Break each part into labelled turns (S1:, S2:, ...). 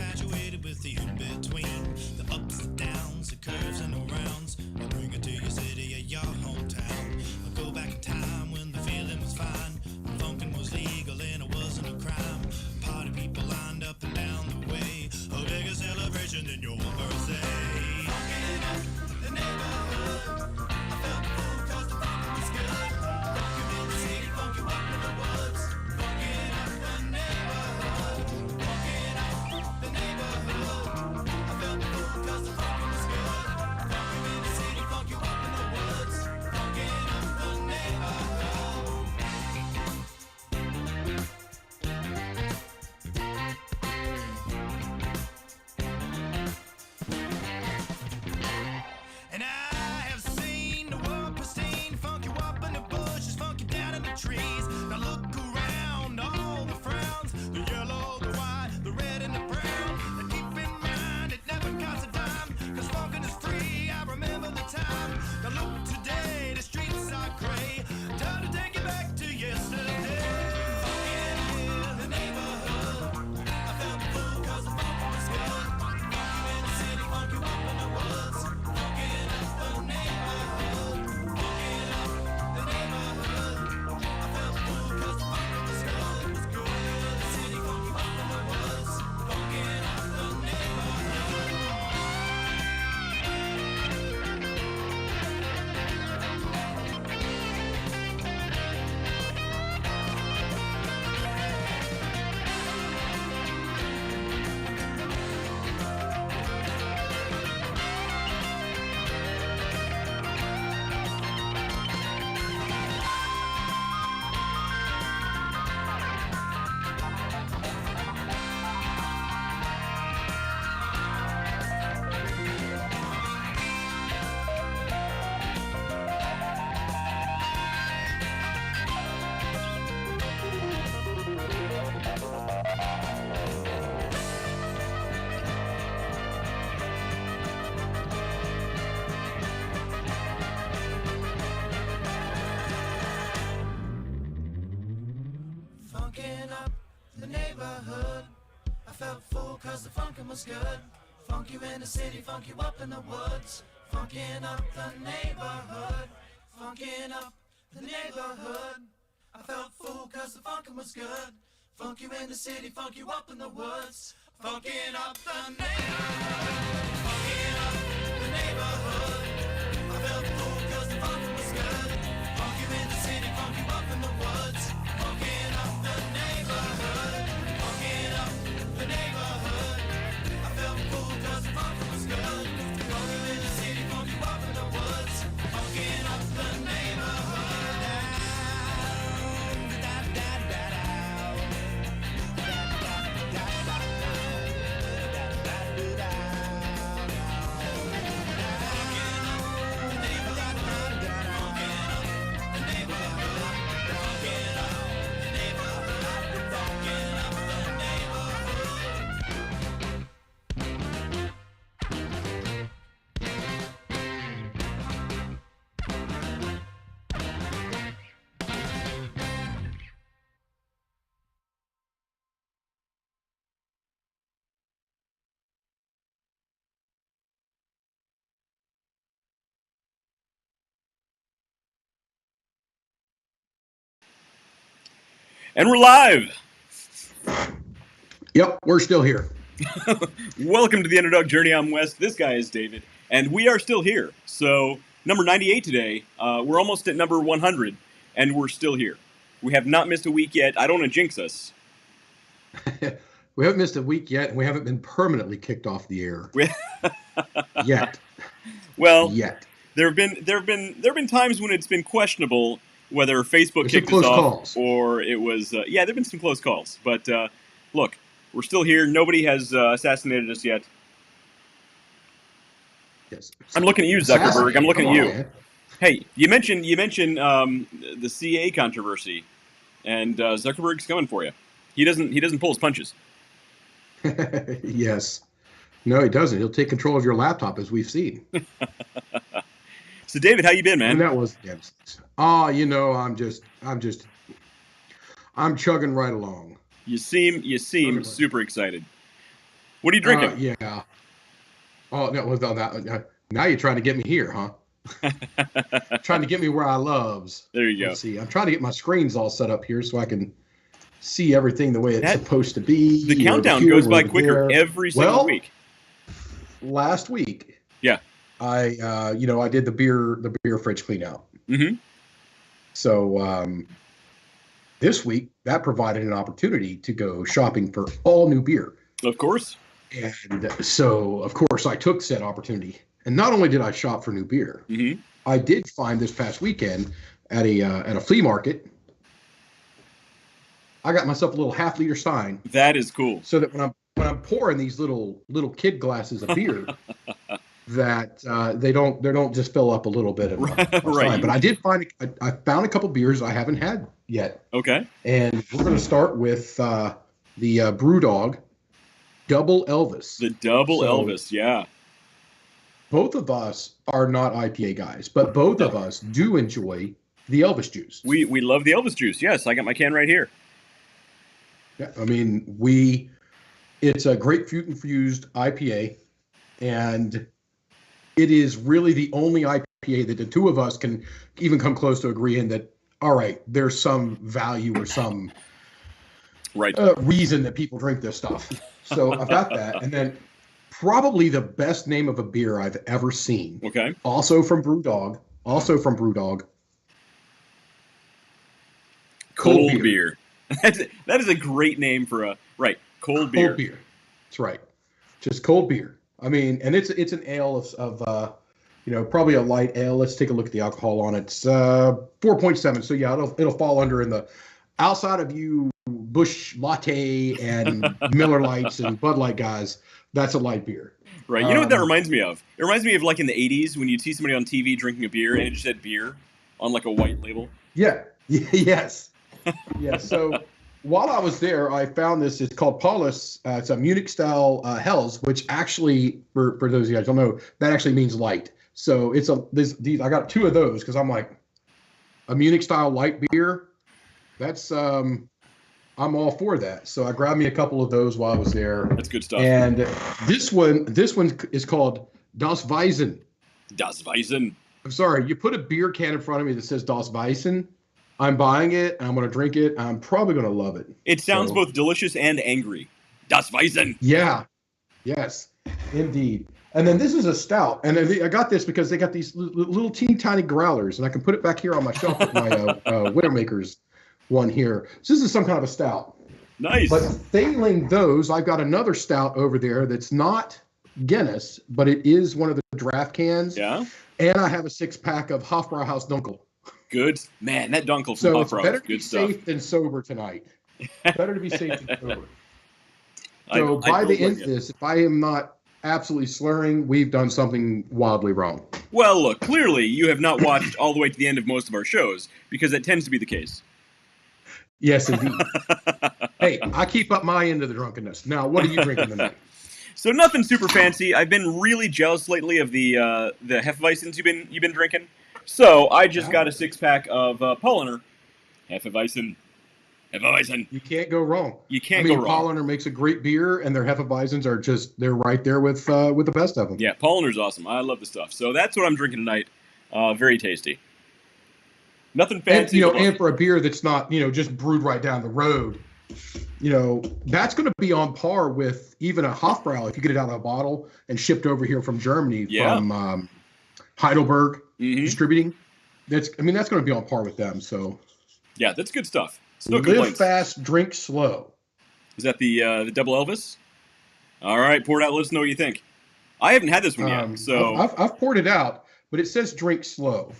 S1: infatuated with the in-between, the ups and downs, the curves and the rounds. I'll bring it to your city or your hometown. I'll go back in time when the feeling was fine, when funkin' was legal and it wasn't a crime. Party people lined up and down the way, a bigger celebration than your birthday. Funkin' up the neighborhood, I felt the fool 'cause the funkin' was good. Funkin' in the city, funkin' up in the woods. Funkin' up the neighborhood, funkin' up the neighborhood. I felt the fool 'cause the funkin' was good. Funkin' in the city, funkin' up in the woods. Funkin' up the neighborhood. And I have seen the world pristine, funk you up in the bushes, funk you down in the trees. Now look around, all the frowns, the yellow, the white, the red and the brown. Now keep in mind, it never costs a dime, 'cause funkin' is free, I remember the time. Now look today, the streets are gray, time to take it back to yesterday. Funkin' in the neighborhood, I felt the fool 'cause the funkin' was good. Funk you in the city, funk you up in the woods. Funkin' up the neighborhood, funkin' up the neighborhood. I felt the fool 'cause the funkin' was good. It was good in the city, funk you up in the woods. Funkin' up the neighborhood. Funkin' up the neighborhood, I felt full 'cause the funkin' was good. Funk you in the city, funk you up in the woods. Funkin' up the neighborhood, funkin' up the neighborhood. I felt full 'cause the funkin' was good. Funk you in the city, funk you up in the woods. Funkin' up the neighborhood, funkin' up the neighborhood. I felt full 'cause the funkin' was good. Funk you in the city, funk you up in the woods. Funkin' up the neighborhood, funkin' up the neighborhood. I felt full 'cause the funkin' was good. Funk you in the city, funk you up in the woods. Funkin' up the neighborhood.
S2: And we're live.
S3: Yep, we're still here.
S2: Welcome to the Underdog Journey. I'm Wes. This guy is David. And we are still here. So, number 98 today. We're almost at number 100. And we're still here. We have not missed a week yet. I don't want to jinx us.
S3: We haven't missed a week yet, and we haven't been permanently kicked off the air. Yet.
S2: Well,
S3: yet.
S2: There have been times when it's been questionable whether Facebook
S3: There's
S2: kicked
S3: some
S2: us
S3: close
S2: off
S3: calls.
S2: or it was. Yeah, there've been some close calls. But look, we're still here. Nobody has assassinated us yet.
S3: Yes.
S2: I'm looking at you, Zuckerberg. I'm looking at you. Man. Hey, you mentioned the CA controversy, and Zuckerberg's coming for you. He doesn't pull his punches.
S3: Yes. No, he doesn't. He'll take control of your laptop, as we've seen.
S2: So, David, how you been, man?
S3: And that was I'm chugging right along.
S2: You seem super excited. What are you drinking?
S3: Yeah. Oh, no, well, now you're trying to get me here, huh? Trying to get me where I loves.
S2: There you
S3: Let's
S2: go.
S3: see. I'm trying to get my screens all set up here so I can see everything the way it's
S2: That-
S3: supposed to be.
S2: The
S3: We're over
S2: countdown
S3: here,
S2: goes
S3: we're
S2: by
S3: over
S2: quicker
S3: there.
S2: every single
S3: Well,
S2: week.
S3: last week,
S2: Yeah.
S3: I I did the beer fridge clean out.
S2: Mm-hmm.
S3: So this week that provided an opportunity to go shopping for all new beer.
S2: Of course.
S3: And so of course I took said opportunity. And not only did I shop for new beer,
S2: Mm-hmm.
S3: I did find this past weekend at a flea market. I got myself a little half-liter stein
S2: That is cool.
S3: so that when I'm pouring these little kid glasses of beer, that they don't just fill up a little bit of my
S2: Right.
S3: stein. But I found a couple beers I haven't had yet,
S2: Okay.
S3: and we're going to start with the BrewDog Double Elvis.
S2: The double
S3: So-
S2: Elvis. Yeah.
S3: Both of us are not IPA guys, but both of us do enjoy the Elvis juice.
S2: We love the Elvis juice. Yes, I got my can right here.
S3: Yeah, I mean, it's a grapefruit infused IPA, and it is really the only IPA that the two of us can even come close to agreeing that, all right, there's some value or some
S2: Right.
S3: reason that people drink this stuff. So I've got that. And then probably the best name of a beer I've ever seen,
S2: Okay.
S3: also from BrewDog,
S2: Cold beer. That is a great name for a cold beer.
S3: Cold beer. That's right. Just cold beer. I mean, and it's an ale of probably a light ale. Let's take a look at the alcohol on it. It's 4.7. So yeah, it'll fall under in the outside of you Busch Latte and Miller Lights and Bud Light guys. That's a light beer.
S2: Right. You know what that reminds me of? It reminds me of like in the 80s when you'd see somebody on TV drinking a beer and it just said beer on like a white label.
S3: Yeah. Yes. Yeah. So while I was there, I found this. It's called Paulus. It's a Munich style Helles, which actually, for those of you guys who don't know, that actually means light. So it's I got two of those because I'm like, a Munich style light beer. That's I'm all for that. So I grabbed me a couple of those while I was there.
S2: That's good stuff.
S3: And this one is called Das Weizen.
S2: Das Weizen.
S3: I'm sorry, you put a beer can in front of me that says Das Weizen. I'm buying it. I'm going to drink it. I'm probably going to love it.
S2: It sounds both delicious and angry. Das Weizen.
S3: Yeah. Yes, indeed. And then this is a stout. And I got this because they got these little teeny tiny growlers, and I can put it back here on my shelf with my Widowmaker's one here. So this is some kind of a stout.
S2: Nice.
S3: But failing those, I've got another stout over there that's not Guinness, but it is one of the draft cans.
S2: Yeah.
S3: And I have a 6-pack of Hofbrauhaus Dunkel.
S2: Good. Man, that Dunkel from
S3: So it's
S2: Hofbrauhaus
S3: better
S2: is
S3: to be
S2: good stuff.
S3: safe than sober tonight. Better to be safe than sober.
S2: I
S3: So by the
S2: don't
S3: end
S2: like
S3: of
S2: it.
S3: this, if I am not absolutely slurring, we've done something wildly wrong.
S2: Well, look, clearly you have not watched all the way to the end of most of our shows because that tends to be the case.
S3: Yes, indeed. Hey, I keep up my end of the drunkenness. Now, what are you drinking tonight?
S2: So nothing super fancy. I've been really jealous lately of the Hefeweizens you've been drinking. So I just got a 6-pack of Polliner Hefeweizen. Hefeweizen.
S3: You can't go wrong.
S2: You can't go wrong.
S3: Polliner makes a great beer, and their Hefeweizens are they're right there with the best of them.
S2: Yeah, Polliner's awesome. I love the stuff. So that's what I'm drinking tonight. Very tasty. Nothing fancy.
S3: And for a beer that's not, just brewed right down the road, that's going to be on par with even a Hofbrau if you get it out of a bottle and shipped over here from Germany from Heidelberg Distributing. That's going to be on par with them. So
S2: yeah, that's good stuff. No
S3: live
S2: complaints.
S3: fast, drink slow.
S2: Is that the double Elvis? All right, pour it out. Let us know what you think. I haven't had this one yet, so
S3: I've poured it out, but it says drink slow.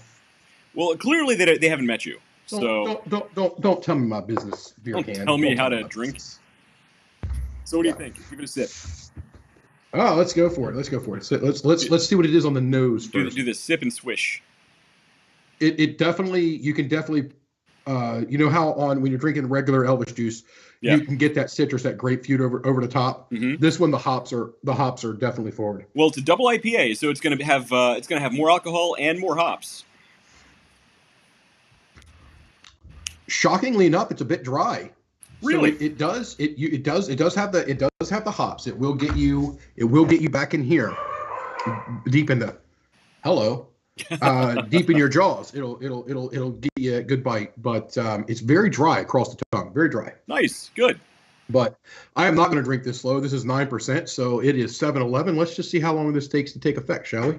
S2: well, clearly they haven't met you. So
S3: Don't tell me my business, beer
S2: don't
S3: can.
S2: tell me
S3: Don't
S2: how
S3: tell
S2: to
S3: my
S2: drink.
S3: business.
S2: So what do you think? Give it a sip.
S3: Oh, let's go for it. So let's see what it is on the nose first.
S2: Do the sip and swish.
S3: It definitely, you can definitely, you know how when you're drinking regular Elvis juice, you can get that citrus, that grapefruit over the top.
S2: Mm-hmm.
S3: This one, the hops are definitely forward.
S2: Well, it's a double IPA, so it's gonna have more alcohol and more hops.
S3: Shockingly enough, it's a bit dry.
S2: Really?
S3: So it does have the hops. It will get you back in here, deep in the deep in your jaws. It'll give you a good bite, but it's very dry across the tongue, very dry.
S2: Nice, good.
S3: But I am not going to drink this slow. This is 9%, so it is 7-Eleven. Let's just see how long this takes to take effect, shall we?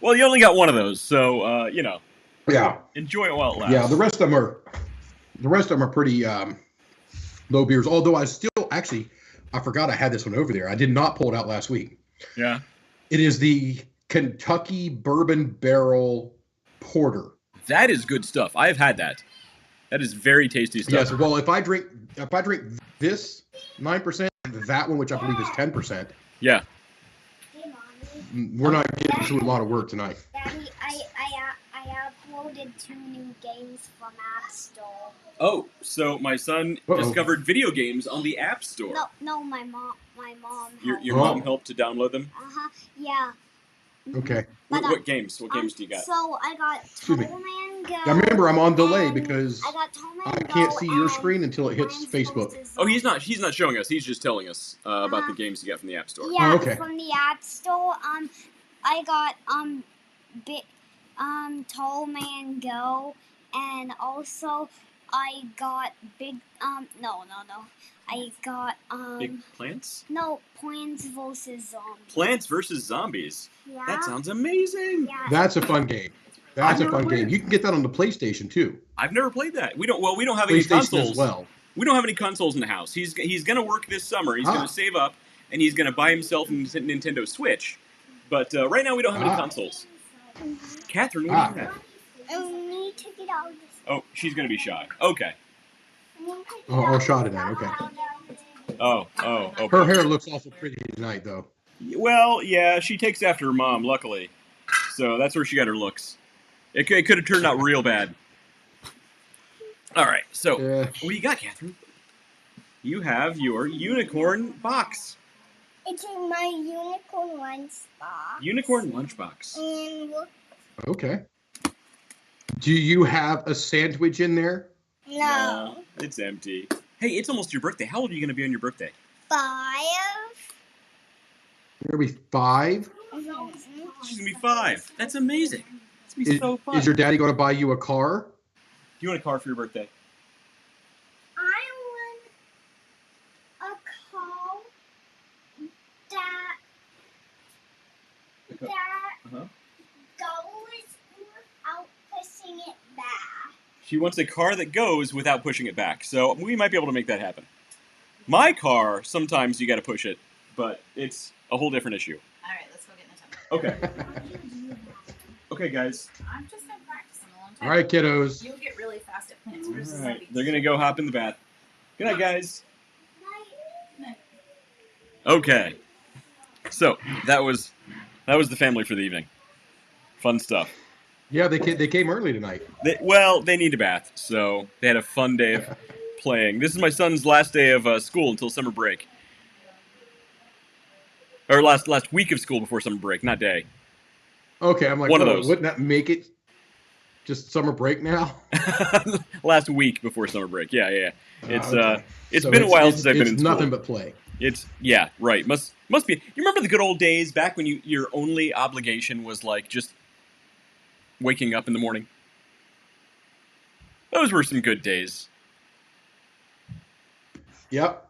S2: Well, you only got one of those, so
S3: Yeah.
S2: enjoy it while it lasts.
S3: Yeah, the rest of them are pretty low beers. Although I forgot I had this one over there. I did not pull it out last week.
S2: Yeah.
S3: It is the Kentucky Bourbon Barrel Porter.
S2: That is good stuff. I've had that. That is very tasty stuff.
S3: Yes. Well, if I drink this 9%, that one, which I believe is 10%.
S2: Yeah.
S4: Hey, Mommy.
S3: We're not getting through a lot of work tonight.
S4: Daddy, I uploaded 2 new games from App Store.
S2: Oh, so my son discovered video games on the App Store.
S4: No, my mom.
S2: Your mom helped to download them?
S4: Yeah.
S3: Okay.
S2: What games? What games do you got?
S4: So I got
S3: Excuse me.
S4: Tom and Go.
S3: Now remember, I'm on delay
S4: and
S3: because
S4: I got Tom
S3: I
S4: and
S3: can't
S4: Go
S3: see your
S4: and
S3: screen until it hits
S4: Mine's
S3: Facebook.
S4: Versus
S2: Oh, he's not showing us. He's just telling us about the games you got from the App Store.
S4: Yeah,
S3: Oh, okay.
S4: from the App Store. I got Tom and Go, and also I got I got
S2: Big Plants?
S4: no, Plants vs Zombies.
S2: Plants vs. Zombies.
S4: Yeah.
S2: That sounds amazing.
S4: Yeah.
S3: That's a fun game. That's a fun game. You can get that on the PlayStation too.
S2: I've never played that. We don't have any
S3: PlayStation
S2: consoles.
S3: as well.
S2: We don't have any consoles in the house. He's going to work this summer. He's going to save up, and he's going to buy himself a Nintendo Switch. But right now we don't have any consoles. Catherine, what do you have?
S4: I need to get out of this.
S2: Oh, she's going to be shy. Okay.
S3: Oh, shot it at. Okay.
S2: Oh.
S3: Her hair looks awful pretty tonight, though.
S2: Well, yeah, she takes after her mom, luckily. So that's where she got her looks. It could have turned out real bad. All right, so what do you got, Catherine? You have your unicorn box.
S4: It's in my unicorn lunchbox.
S2: Unicorn lunchbox.
S4: And look,
S3: Okay. Do you have a sandwich in there?
S4: no.
S2: It's empty. Hey, it's almost your birthday. How old are you going to be on your birthday?
S4: 5.
S3: You're gonna be 5.
S2: She's going to be 5. That's amazing. It's going to be so fun.
S3: Is your daddy going to buy you a car?
S2: Do you want a car for your birthday?
S4: I want a car that
S2: Uh-huh.
S4: goes without pushing it back.
S2: She wants a car that goes without pushing it back. So we might be able to make that happen. My car, sometimes you got to push it, but it's a whole different issue.
S5: All right, let's go get Nintendo.
S2: Okay. Okay, guys.
S5: I've just been practicing a long time.
S3: All right, kiddos.
S5: You'll get really fast at Plants vs.
S2: All right.
S5: Zombies.
S2: They're going to go hop in the bath. Good night, guys.
S5: No.
S2: Okay. So that was the family for the evening. Fun stuff.
S3: Yeah, they came early tonight.
S2: They need a bath, so they had a fun day of playing. This is my son's last day of school until summer break. Or last week of school before summer break, not day.
S3: Okay, I'm like,
S2: One of those.
S3: Wouldn't that make it just summer break now?
S2: Last week before summer break. Yeah. It's
S3: Okay.
S2: it's
S3: So
S2: been a while since I've been in
S3: It's
S2: school.
S3: nothing but play.
S2: It's right. Must be. You remember the good old days back when your only obligation was like just waking up in the morning? Those were some good days.
S3: Yep.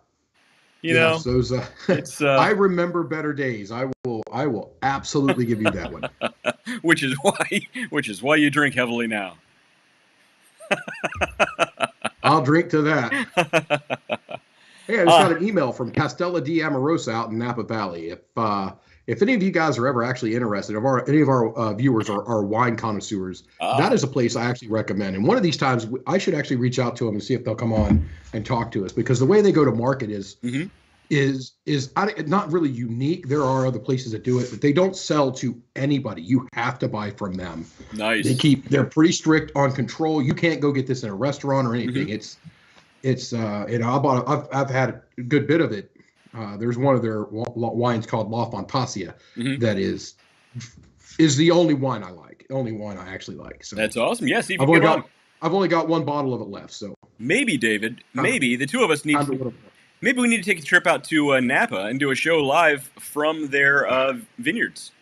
S2: You know,
S3: Yes, those.
S2: it's
S3: I remember better days. I will absolutely give you that one.
S2: which is why you drink heavily now.
S3: I'll drink to that. Hey, I just got an email from Castella di Amorosa out in Napa Valley. If any of you guys are ever actually interested, if any of our viewers are wine connoisseurs, that is a place I actually recommend. And one of these times, I should actually reach out to them and see if they'll come on and talk to us, because the way they go to market is not really unique. There are other places that do it, but they don't sell to anybody. You have to buy from them.
S2: Nice.
S3: They're pretty strict on control. You can't go get this in a restaurant or anything. It's I've had a good bit of it. There's one of their wines called La Fantasia that is the only wine I like. The only wine I actually like. So
S2: That's awesome. Yes,
S3: I've only got I've only got one bottle of it left, so
S2: Maybe, David, maybe the two of us need
S3: time to
S2: to,
S3: little.
S2: maybe we need to take a trip out to Napa and do a show live from their vineyards.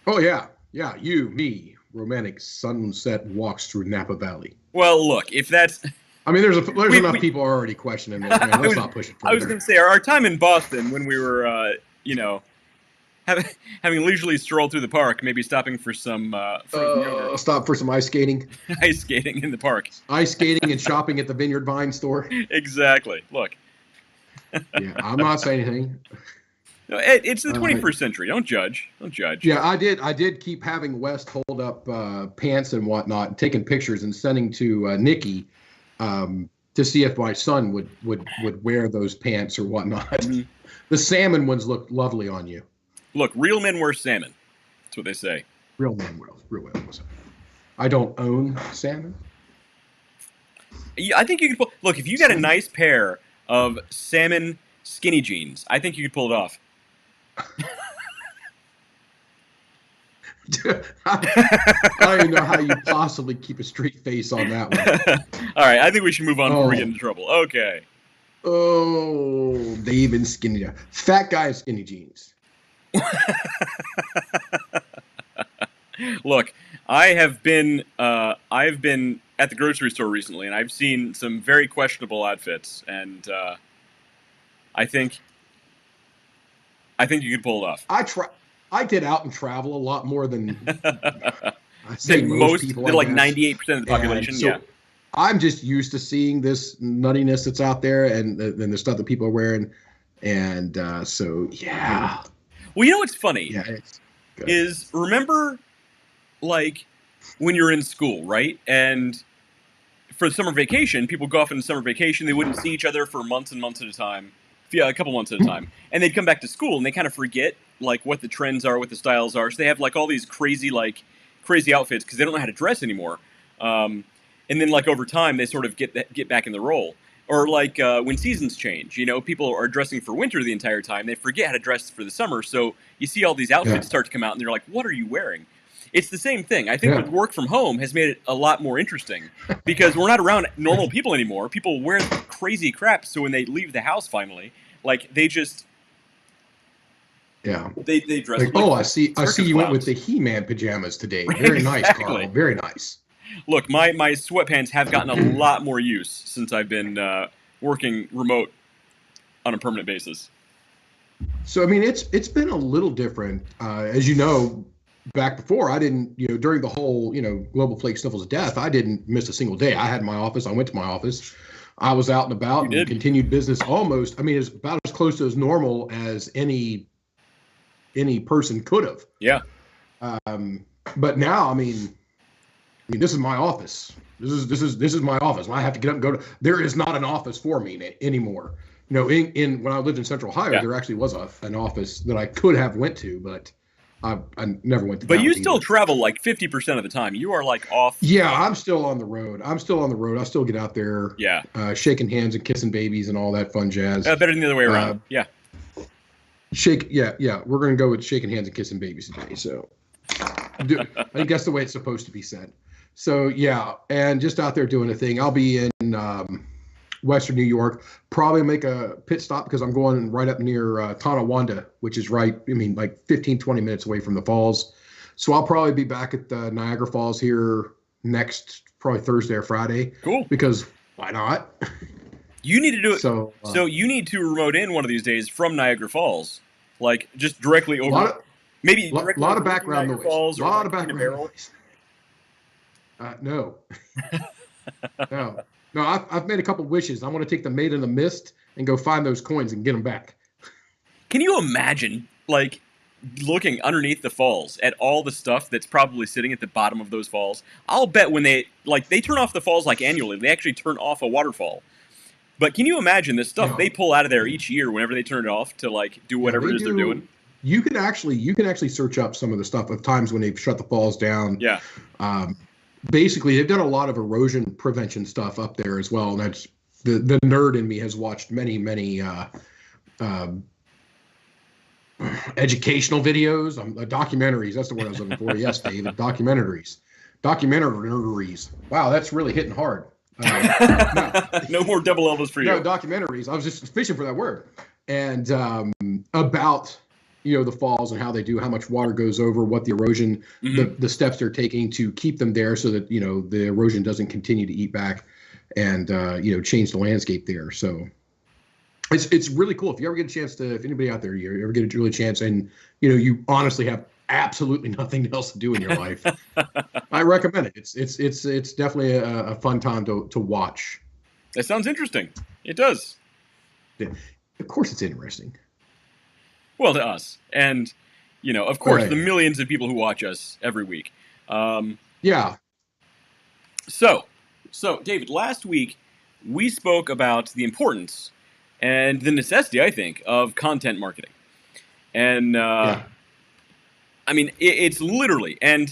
S3: Oh yeah, yeah. You, me, romantic sunset walks through Napa Valley.
S2: Well, look, if that's...
S3: I mean, there's enough people already questioning this, man. Let's not push it further.
S2: I was going to say, our time in Boston when we were, having leisurely strolled through the park, maybe stopping for some yogurt.
S3: Stop for some ice skating.
S2: Ice skating in the park.
S3: Ice skating and shopping at the Vineyard Vine store.
S2: Exactly. Look.
S3: Yeah, I'm not saying anything.
S2: No, it's the 21st century. Don't judge. Don't judge.
S3: Yeah, I did keep having West hold up pants and whatnot, and taking pictures and sending to Nikki to see if my son would wear those pants or whatnot. Mm-hmm. The salmon ones look lovely on you.
S2: Look, real men wear salmon. That's what they say.
S3: Real men wear salmon. I don't own salmon.
S2: Yeah, I think you could look, if you got a nice pair of salmon skinny jeans, I think you could pull it off.
S3: I don't even know how you possibly keep a straight face on that one.
S2: All right, I think we should move on before we get into trouble. Okay.
S3: Oh, they even skinny. Fat guy skinny jeans.
S2: Look, I've been at the grocery store recently, and I've seen some very questionable outfits, and I think you could pull it off.
S3: I get out and travel a lot more than I
S2: say most
S3: people.
S2: like 98% of the population.
S3: So
S2: yeah,
S3: I'm just used to seeing this nuttiness that's out there, and the stuff that people are wearing, and so yeah.
S2: Well, you know what's funny?
S3: Yeah, it's good.
S2: Is remember, like, when you're in school, right? And for summer vacation, people go off into summer vacation. They wouldn't see each other for months and months at a time. Yeah, a couple months at a time. And they'd come back to school, and they kind of forget, like, what the trends are, what the styles are. So they have, like, all these crazy outfits because they don't know how to dress anymore. And then, like, over time, they sort of get back in the role. Or, like, when seasons change, people are dressing for winter the entire time. They forget how to dress for the summer. So you see all these outfits start to come out, and they're like, what are you wearing? It's the same thing. I think with work from home has made it a lot more interesting because we're not around normal people anymore. People wear crazy crap. So when they leave the house finally, like, they just...
S3: Yeah.
S2: They dress
S3: like,
S2: like
S3: I see you went with the He-Man pajamas today. Very nice, Carl. Very nice.
S2: Look, my sweatpants have gotten a lot more use since I've been working remote on a permanent basis.
S3: So, I mean, it's been a little different. As you know, back before, I didn't, during the whole, Global Flake Sniffles death, I didn't miss a single day. I had my office. I went to my office. I was out and about and continued business almost. I mean, it's about as close to as normal as any person could have.
S2: Yeah.
S3: But now, I mean, this is my office. This is my office. I have to get up and go to. There is not an office for me anymore. In when I lived in Central Ohio, there actually was an office that I could have went to, but I never went to.
S2: But you still travel like 50% of the time. You are like off.
S3: Yeah, I'm still on the road. I still get out there.
S2: Yeah.
S3: Shaking hands and kissing babies and all that fun jazz.
S2: Better than the other way around. Yeah.
S3: We're gonna go with shaking hands and kissing babies today. So, I think that's the way it's supposed to be said. So yeah, and just out there doing a thing. I'll be in Western New York. Probably make a pit stop because I'm going right up near Tonawanda, which is right. I mean, like 15, 20 minutes away from the falls. So I'll probably be back at the Niagara Falls here next, probably Thursday or Friday.
S2: Cool.
S3: Because why not?
S2: You need to do it.
S3: So
S2: you need to remote in one of these days from Niagara Falls, like just directly over. Maybe
S3: a lot of background noise.
S2: Falls
S3: a lot
S2: or
S3: of background noise. No. No. I've made a couple wishes. I want to take the Maid in the Mist and go find those coins and get them back.
S2: Can you imagine, like, looking underneath the falls at all the stuff that's probably sitting at the bottom of those falls? I'll bet when they turn off the falls like annually, they actually turn off a waterfall. But can you imagine the stuff they pull out of there each year whenever they turn it off to like do whatever it is they're doing?
S3: You can actually search up some of the stuff of times when they've shut the falls down.
S2: Yeah.
S3: Basically, they've done a lot of erosion prevention stuff up there as well, and that's the nerd in me has watched many educational videos, documentaries. That's the word I was looking for. Yes, David, documentaries. Documentaries. Wow, that's really hitting hard.
S2: No more double elbows for you.
S3: No, documentaries. I was just fishing for that word. And about, the falls and how they do, how much water goes over, what the erosion, the steps they're taking to keep them there so that, the erosion doesn't continue to eat back and, change the landscape there. So it's really cool. If you ever get a chance to, if anybody out there, you ever get a really chance and, you honestly have absolutely nothing else to do in your life, I recommend it. It's definitely a fun time to watch.
S2: That sounds interesting. It does.
S3: Of course it's interesting.
S2: Well, to us. And, of course,
S3: Right.
S2: the millions of people who watch us every week.
S3: Yeah.
S2: So, David, last week we spoke about the importance and the necessity, I think, of content marketing. And, I mean, it's literally, and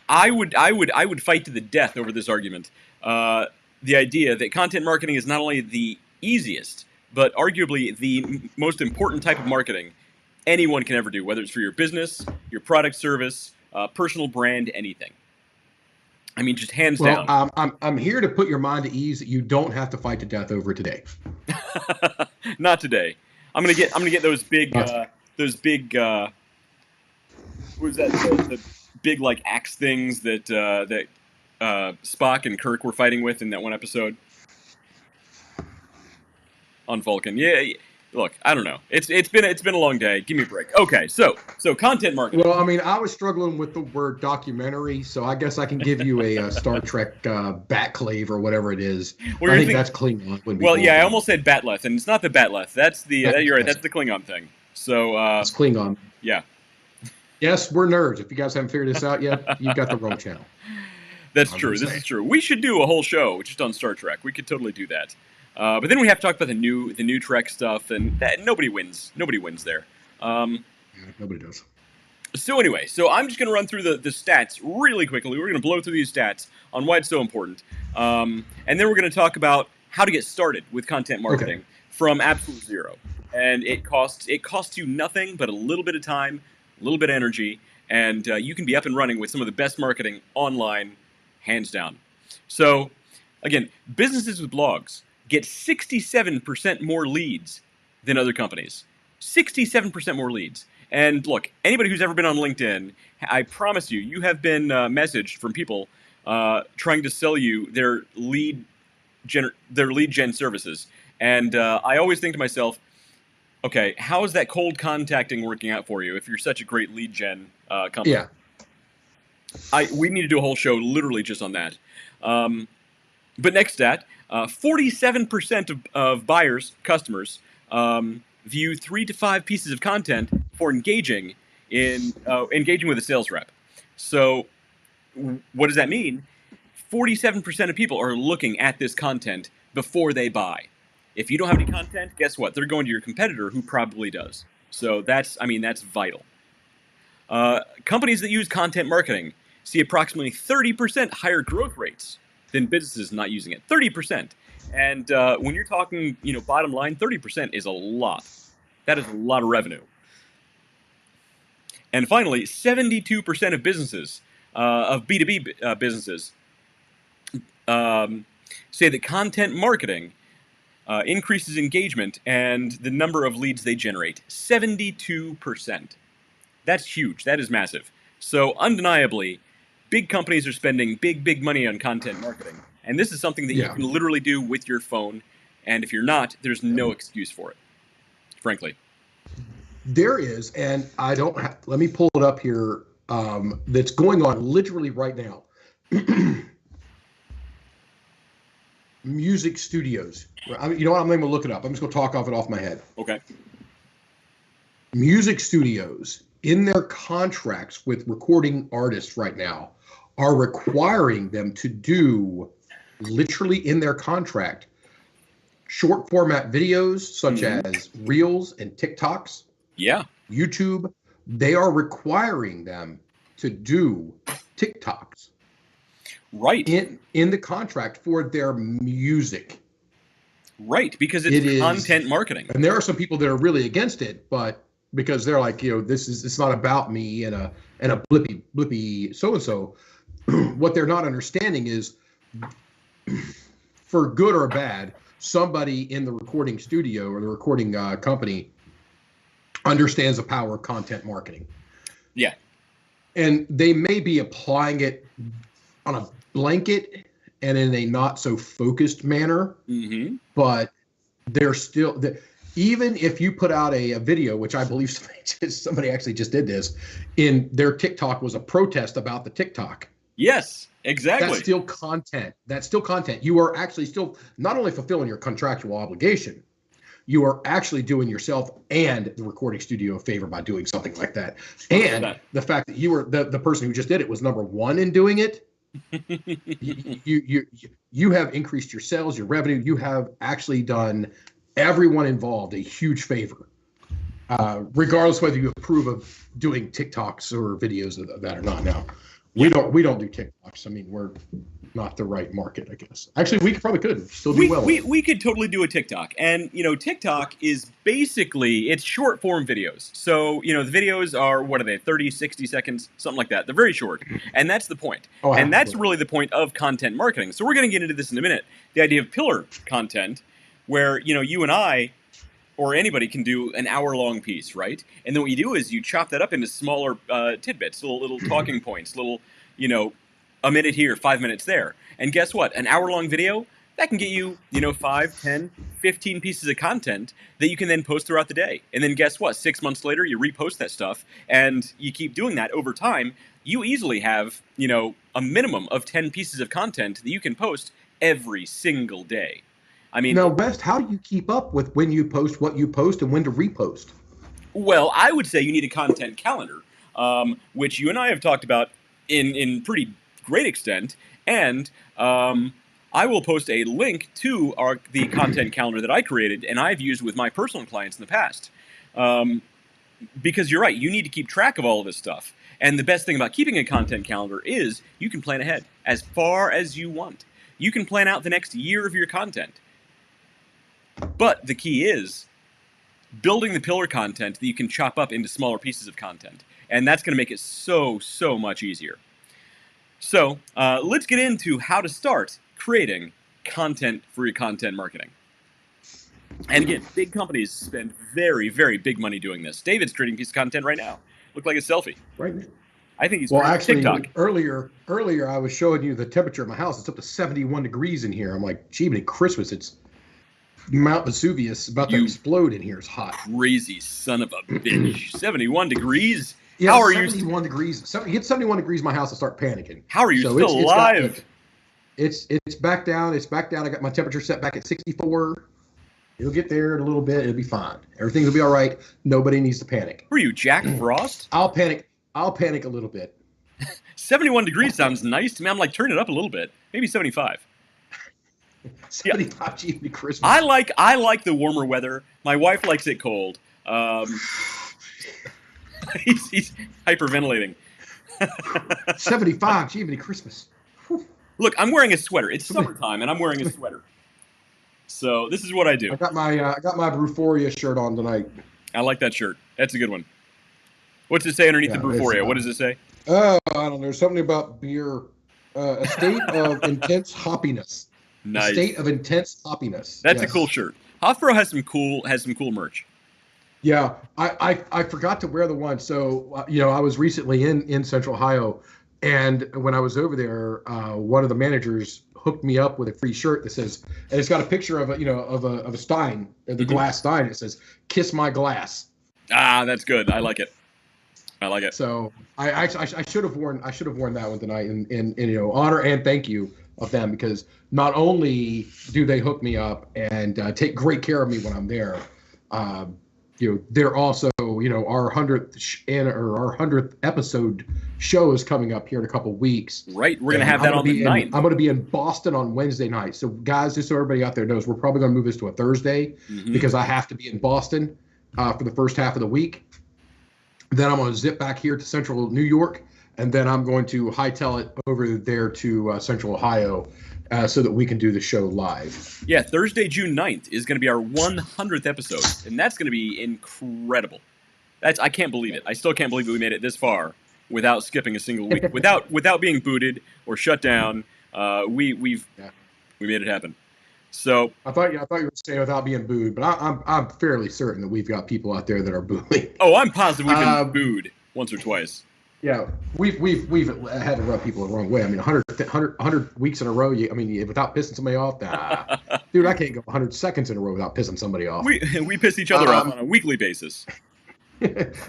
S2: I would fight to the death over this argument. The idea that content marketing is not only the easiest, but arguably the most important type of marketing anyone can ever do, whether it's for your business, your product, service, personal brand, anything. I mean, just hands down.
S3: I'm here to put your mind at ease that you don't have to fight to death over today.
S2: Not today. I'm gonna get those big what was that? The big like axe things that Spock and Kirk were fighting with in that one episode on Vulcan. Yeah. Look, I don't know. It's been a long day. Give me a break. Okay, so content marketing.
S3: Well, I mean, I was struggling with the word documentary, so I guess I can give you a Star Trek Batclave or whatever it is.
S2: Well,
S3: I think that's Klingon.
S2: Well, yeah, I almost said Batleth, and it's not the Batleth. That's the you're right. That's the Klingon thing. So
S3: it's Klingon.
S2: Yeah.
S3: Yes, we're nerds. If you guys haven't figured this out yet, you've got the wrong channel.
S2: That's true. This is true. We should do a whole show just on Star Trek. We could totally do that. But then we have to talk about the new Trek stuff, and that nobody wins. Nobody wins there.
S3: Nobody does.
S2: So anyway, I'm just going to run through the stats really quickly. We're going to blow through these stats on why it's so important, and then we're going to talk about how to get started with content marketing from absolute zero. And it costs you nothing but a little bit of time, a little bit of energy, and you can be up and running with some of the best marketing online, hands down. So again, businesses with blogs get 67% more leads than other companies. 67% more leads. And look, anybody who's ever been on LinkedIn, I promise you have been messaged from people trying to sell you their lead gen services. And I always think to myself, okay, how is that cold contacting working out for you if you're such a great lead gen company?
S3: Yeah.
S2: We need to do a whole show literally just on that. But next stat, 47% of buyers, customers, view 3 to 5 pieces of content for engaging with a sales rep. So what does that mean? 47% of people are looking at this content before they buy. If you don't have any content, guess what? They're going to your competitor who probably does. So that's vital. Companies that use content marketing see approximately 30% higher growth rates than businesses not using it. 30%. And when you're talking, bottom line, 30% is a lot. That is a lot of revenue. And finally, 72% of businesses, of B2B businesses, say that content marketing increases engagement and the number of leads they generate. 72%. That's huge. That is massive. So undeniably, big companies are spending big money on content marketing. And this is something that you can literally do with your phone. And if you're not, there's no excuse for it, frankly.
S3: There is, and I don't have, let me pull it up here, that's going on literally right now. Music studios. You know what? I'm not going to look it up. I'm just going to talk off my head.
S2: Okay.
S3: Music studios, in their contracts with recording artists right now, are requiring them to do, literally in their contract, short format videos such as Reels and TikToks.
S2: Yeah.
S3: YouTube. They are requiring them to do TikToks.
S2: Right.
S3: In the contract for their music.
S2: Right, because it's content marketing.
S3: And there are some people that are really against it, but because they're like, it's not about me and a blippy so-and-so. what they're not understanding is, for good or bad, somebody in the recording studio or the recording company understands the power of content marketing.
S2: Yeah.
S3: And they may be applying it on a blanket and in a not so focused manner, but they're still, even if you put out a video, which I believe somebody actually just did this, in their TikTok was a protest about the TikTok.
S2: Yes, exactly.
S3: That's still content. That's still content. You are actually still not only fulfilling your contractual obligation, you are actually doing yourself and the recording studio a favor by doing something like that. And the fact that you were the person who just did it was number one in doing it. you have increased your sales, your revenue. You have actually done everyone involved a huge favor, regardless whether you approve of doing TikToks or videos of that or not. Now, we don't do TikToks. I mean, we're not the right market, I guess. Actually, we probably could still do well.
S2: We could totally do a TikTok. And, TikTok is basically, it's short form videos. So, the videos are, what are they, 30, 60 seconds, something like that. They're very short. And that's the point. And that's really the point of content marketing. So we're going to get into this in a minute. The idea of pillar content, where, you and I, or anybody can do an hour-long piece, right? And then what you do is you chop that up into smaller tidbits, little talking points, little, a minute here, 5 minutes there. And guess what? An hour-long video, that can get you, 5, 10, 15 pieces of content that you can then post throughout the day. And then guess what? 6 months later, you repost that stuff, and you keep doing that over time. You easily have, a minimum of 10 pieces of content that you can post every single day. I mean,
S3: now, West, how do you keep up with when you post, what you post, and when to repost?
S2: Well, I would say you need a content calendar, which you and I have talked about in pretty great extent, and I will post a link to the content calendar that I created and I've used with my personal clients in the past. Because you're right, you need to keep track of all of this stuff. And the best thing about keeping a content calendar is you can plan ahead as far as you want. You can plan out the next year of your content. But the key is building the pillar content that you can chop up into smaller pieces of content. And that's going to make it so much easier. So let's get into how to start creating content for your content marketing. And again, big companies spend very big money doing this. David's creating a piece of content right now. Look like a selfie.
S3: Right.
S2: I think he's
S3: actually
S2: TikTok.
S3: Earlier I was showing you the temperature of my house. It's up to 71 degrees in here. I'm like, gee, but Christmas, it's Mount Vesuvius about to explode in here. It's hot.
S2: Crazy son of a bitch. 71 degrees?
S3: Yeah,
S2: how are
S3: 71 degrees. You hit 71 degrees in my house, I start panicking.
S2: How are you still alive?
S3: It's back down. It's back down. I got my temperature set back at 64. It'll get there in a little bit. It'll be fine. Everything will be all right. Nobody needs to panic.
S2: Who are you, Jack Frost?
S3: I'll panic a little bit.
S2: 71 degrees sounds nice to me. I'm like, turn it up a little bit. Maybe 75.
S3: 75 GB Christmas.
S2: I like the warmer weather. My wife likes it cold. He's hyperventilating.
S3: 75 GB Christmas.
S2: Look, I'm wearing a sweater. It's summertime, and I'm wearing a sweater. So this is what I do.
S3: I got my Bruforia shirt on tonight.
S2: I like that shirt. That's a good one. What's it say underneath the Bruforia? What does it say?
S3: Oh, I don't know. There's something about beer. A state of intense hoppiness.
S2: Nice.
S3: A state of intense hoppiness.
S2: That's a cool shirt. Hofbräu has some cool merch.
S3: Yeah, I forgot to wear the one. So I was recently in Central Ohio, and when I was over there, one of the managers hooked me up with a free shirt that says, and it's got a picture of a Stein, the glass Stein. It says, "Kiss my glass."
S2: Ah, that's good. I like it.
S3: So I should have worn that one tonight in honor and thank you of them, because not only do they hook me up and take great care of me when I'm there, they're also our 100th episode show is coming up here in a couple weeks.
S2: Right, we're gonna have that on the 9th.
S3: I'm gonna be in Boston on Wednesday night. So guys, just so everybody out there knows, we're probably gonna move this to a Thursday because I have to be in Boston for the first half of the week. Then I'm going to zip back here to Central New York, and then I'm going to hightail it over there to Central Ohio so that we can do the show live.
S2: Yeah, Thursday, June 9th is going to be our 100th episode, and that's going to be incredible. I can't believe it. I still can't believe that we made it this far without skipping a single week, without being booted or shut down. We made it happen. So
S3: I thought you were saying without being booed, but I'm fairly certain that we've got people out there that are booing.
S2: oh, I'm positive we've been booed once or twice.
S3: Yeah, we've had to rub people the wrong way. I mean, 100 weeks in a row. Without pissing somebody off, nah. Dude, I can't go 100 seconds in a row without pissing somebody off.
S2: We piss each other off on a weekly basis.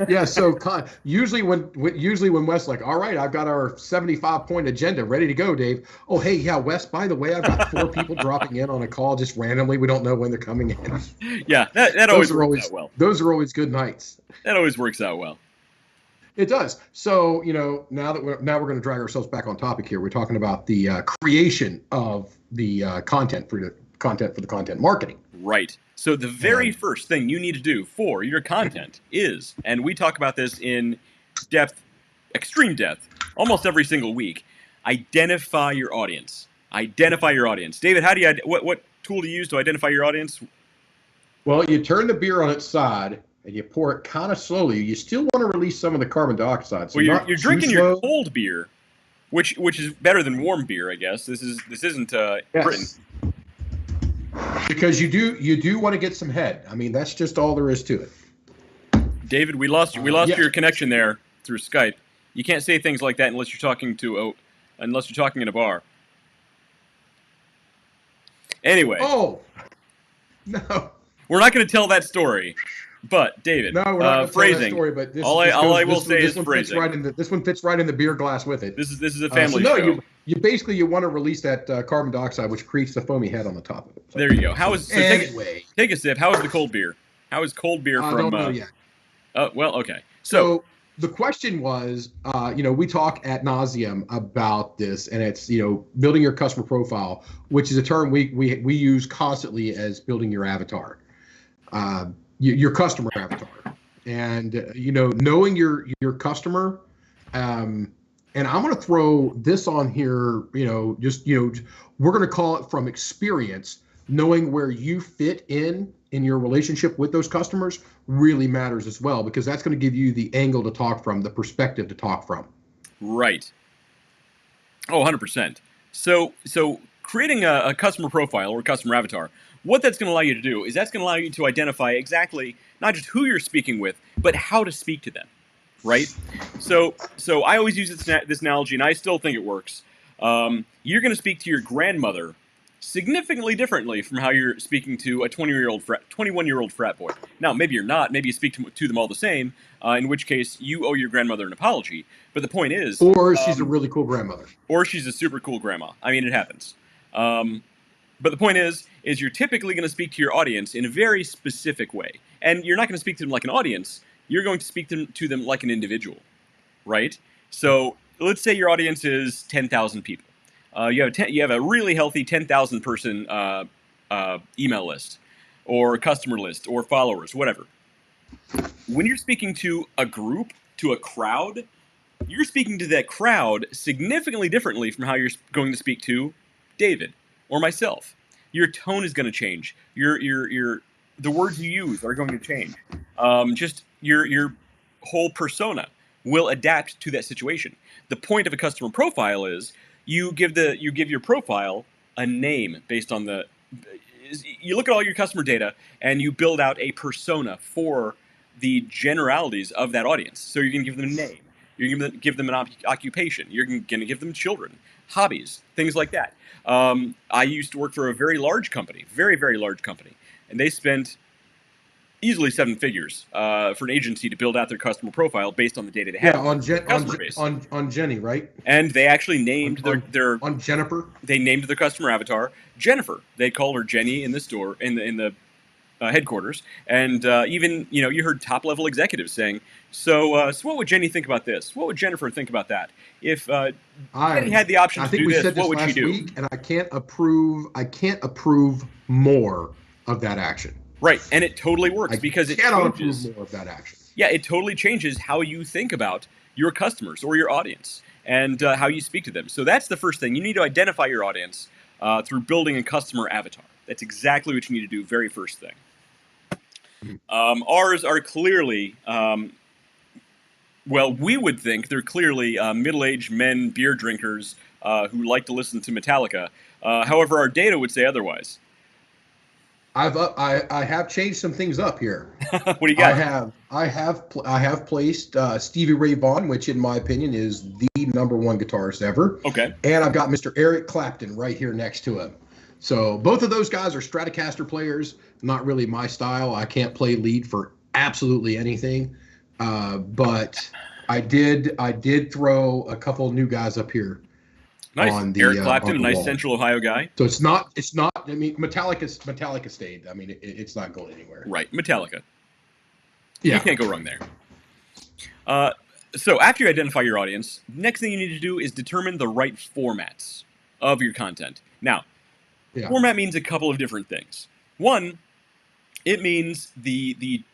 S3: Yeah, so usually when Wes like, all right, I've got our 75-point agenda ready to go, Dave. Oh, hey, yeah, Wes, by the way, I've got 4 people dropping in on a call just randomly. We don't know when they're coming in.
S2: Yeah, that always works out well.
S3: Those are always good nights.
S2: That always works out well.
S3: It does. So, now we're going to drag ourselves back on topic here. We're talking about the creation of the content for the content marketing.
S2: Right. So the very first thing you need to do for your content is, and we talk about this in depth, extreme depth, almost every single week, identify your audience. Identify your audience. David, how do you what tool do you use to identify your audience?
S3: Well, you turn the beer on its side and you pour it kind of slowly. You still want to release some of the carbon dioxide. So
S2: well, you're drinking your cold beer, which is better than warm beer, I guess. This isn't Britain.
S3: Because you do want to get some head. I mean, that's just all there is to it.
S2: David, we lost your connection there through Skype. You can't say things like that unless you're talking in a bar. Anyway.
S3: Oh no.
S2: We're not going to tell that story. But David,
S3: no, we're not going to tell that story. But
S2: I will say is phrasing.
S3: This one fits right in the beer glass with it.
S2: This is a family show.
S3: You basically want to release that carbon dioxide, which creates the foamy head on the top of it. So,
S2: there you go.
S3: Anyway,
S2: take a sip. How is the cold beer? How is cold beer from?
S3: I don't know yet.
S2: Well, okay. So
S3: the question was, we talk ad nauseum about this, and it's building your customer profile, which is a term we use constantly as building your avatar. Your customer avatar, and knowing your customer, and I'm going to throw this on here. We're going to call it from experience. Knowing where you fit in your relationship with those customers really matters as well, because that's going to give you the angle to talk from, the perspective to talk from.
S2: Right. Oh, 100%. So creating a customer profile or a customer avatar, what that's going to allow you to do is that's going to allow you to identify exactly not just who you're speaking with, but how to speak to them, right? So I always use this analogy, and I still think it works. You're going to speak to your grandmother significantly differently from how you're speaking to a 21-year-old frat boy. Now, maybe you're not. Maybe you speak to them all the same, in which case you owe your grandmother an apology. But the point is...
S3: Or she's a really cool grandmother.
S2: Or she's a super cool grandma. I mean, it happens. But the point is you're typically going to speak to your audience in a very specific way. And you're not going to speak to them like an audience. You're going to speak to them like an individual, right? So let's say your audience is 10,000 people. You have a really healthy 10,000 person email list or customer list or followers, whatever. When you're speaking to a group, to a crowd, you're speaking to that crowd significantly differently from how you're going to speak to David or myself. Your tone is going to change. The words you use are going to change. Just your whole persona will adapt to that situation. The point of a customer profile is you give your profile a name based on you look at all your customer data and you build out a persona for the generalities of that audience. So you're going to give them a name. You're going to give them an occupation. You're going to give them children, hobbies, things like that. I used to work for a very large company, very, very large company, and they spent easily 7 figures for an agency to build out their customer profile based on the data they had.
S3: Yeah, on Jenny, right?
S2: And they actually named their
S3: on Jennifer.
S2: They named their customer avatar Jennifer. They call her Jenny in the store in the headquarters, and even you heard top level executives saying, so what would Jenny think about this? What would Jennifer think about that? If Jenny had the option to do this, what would she do?
S3: Week, and I can't approve more of that action.
S2: Right, and it totally works because it changes
S3: more of that action.
S2: Yeah, it totally changes how you think about your customers or your audience and how you speak to them. So that's the first thing. You need to identify your audience through building a customer avatar. That's exactly what you need to do very first thing. Well, we would think they're clearly middle-aged men, beer drinkers who like to listen to Metallica. However, our data would say otherwise.
S3: I have changed some things up here.
S2: What do you got?
S3: I have placed Stevie Ray Vaughan, which in my opinion is the #1 guitarist ever.
S2: Okay.
S3: And I've got Mr. Eric Clapton right here next to him. So both of those guys are Stratocaster players. Not really my style. I can't play lead for absolutely anything. But I did throw a couple new guys up here.
S2: Nice.
S3: On the,
S2: Eric Clapton, a
S3: on the
S2: nice
S3: wall.
S2: Central Ohio guy.
S3: So it's not. I mean, Metallica stayed. I mean, it's not going anywhere.
S2: Right, Metallica.
S3: Yeah.
S2: You can't go wrong there. So after you identify your audience, next thing you need to do is determine the right formats of your content. Now, format means a couple of different things. One, it means the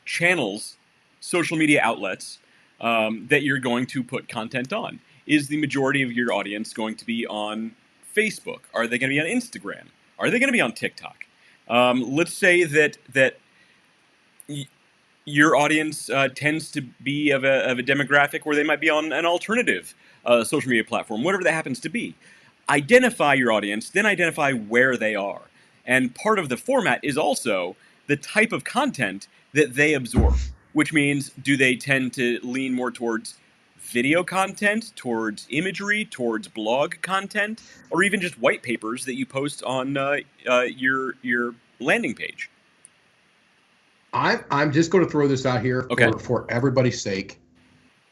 S2: channels, social media outlets that you're going to put content on. Is the majority of your audience going to be on Facebook? Are they going to be on Instagram? Are they going to be on TikTok? Let's say that your audience tends to be of a demographic where they might be on an alternative social media platform, whatever that happens to be. Identify your audience, then identify where they are. And part of the format is also the type of content that they absorb, which means do they tend to lean more towards video content, towards imagery, towards blog content, or even just white papers that you post on your landing page?
S3: I'm just going to throw this out here for everybody's sake.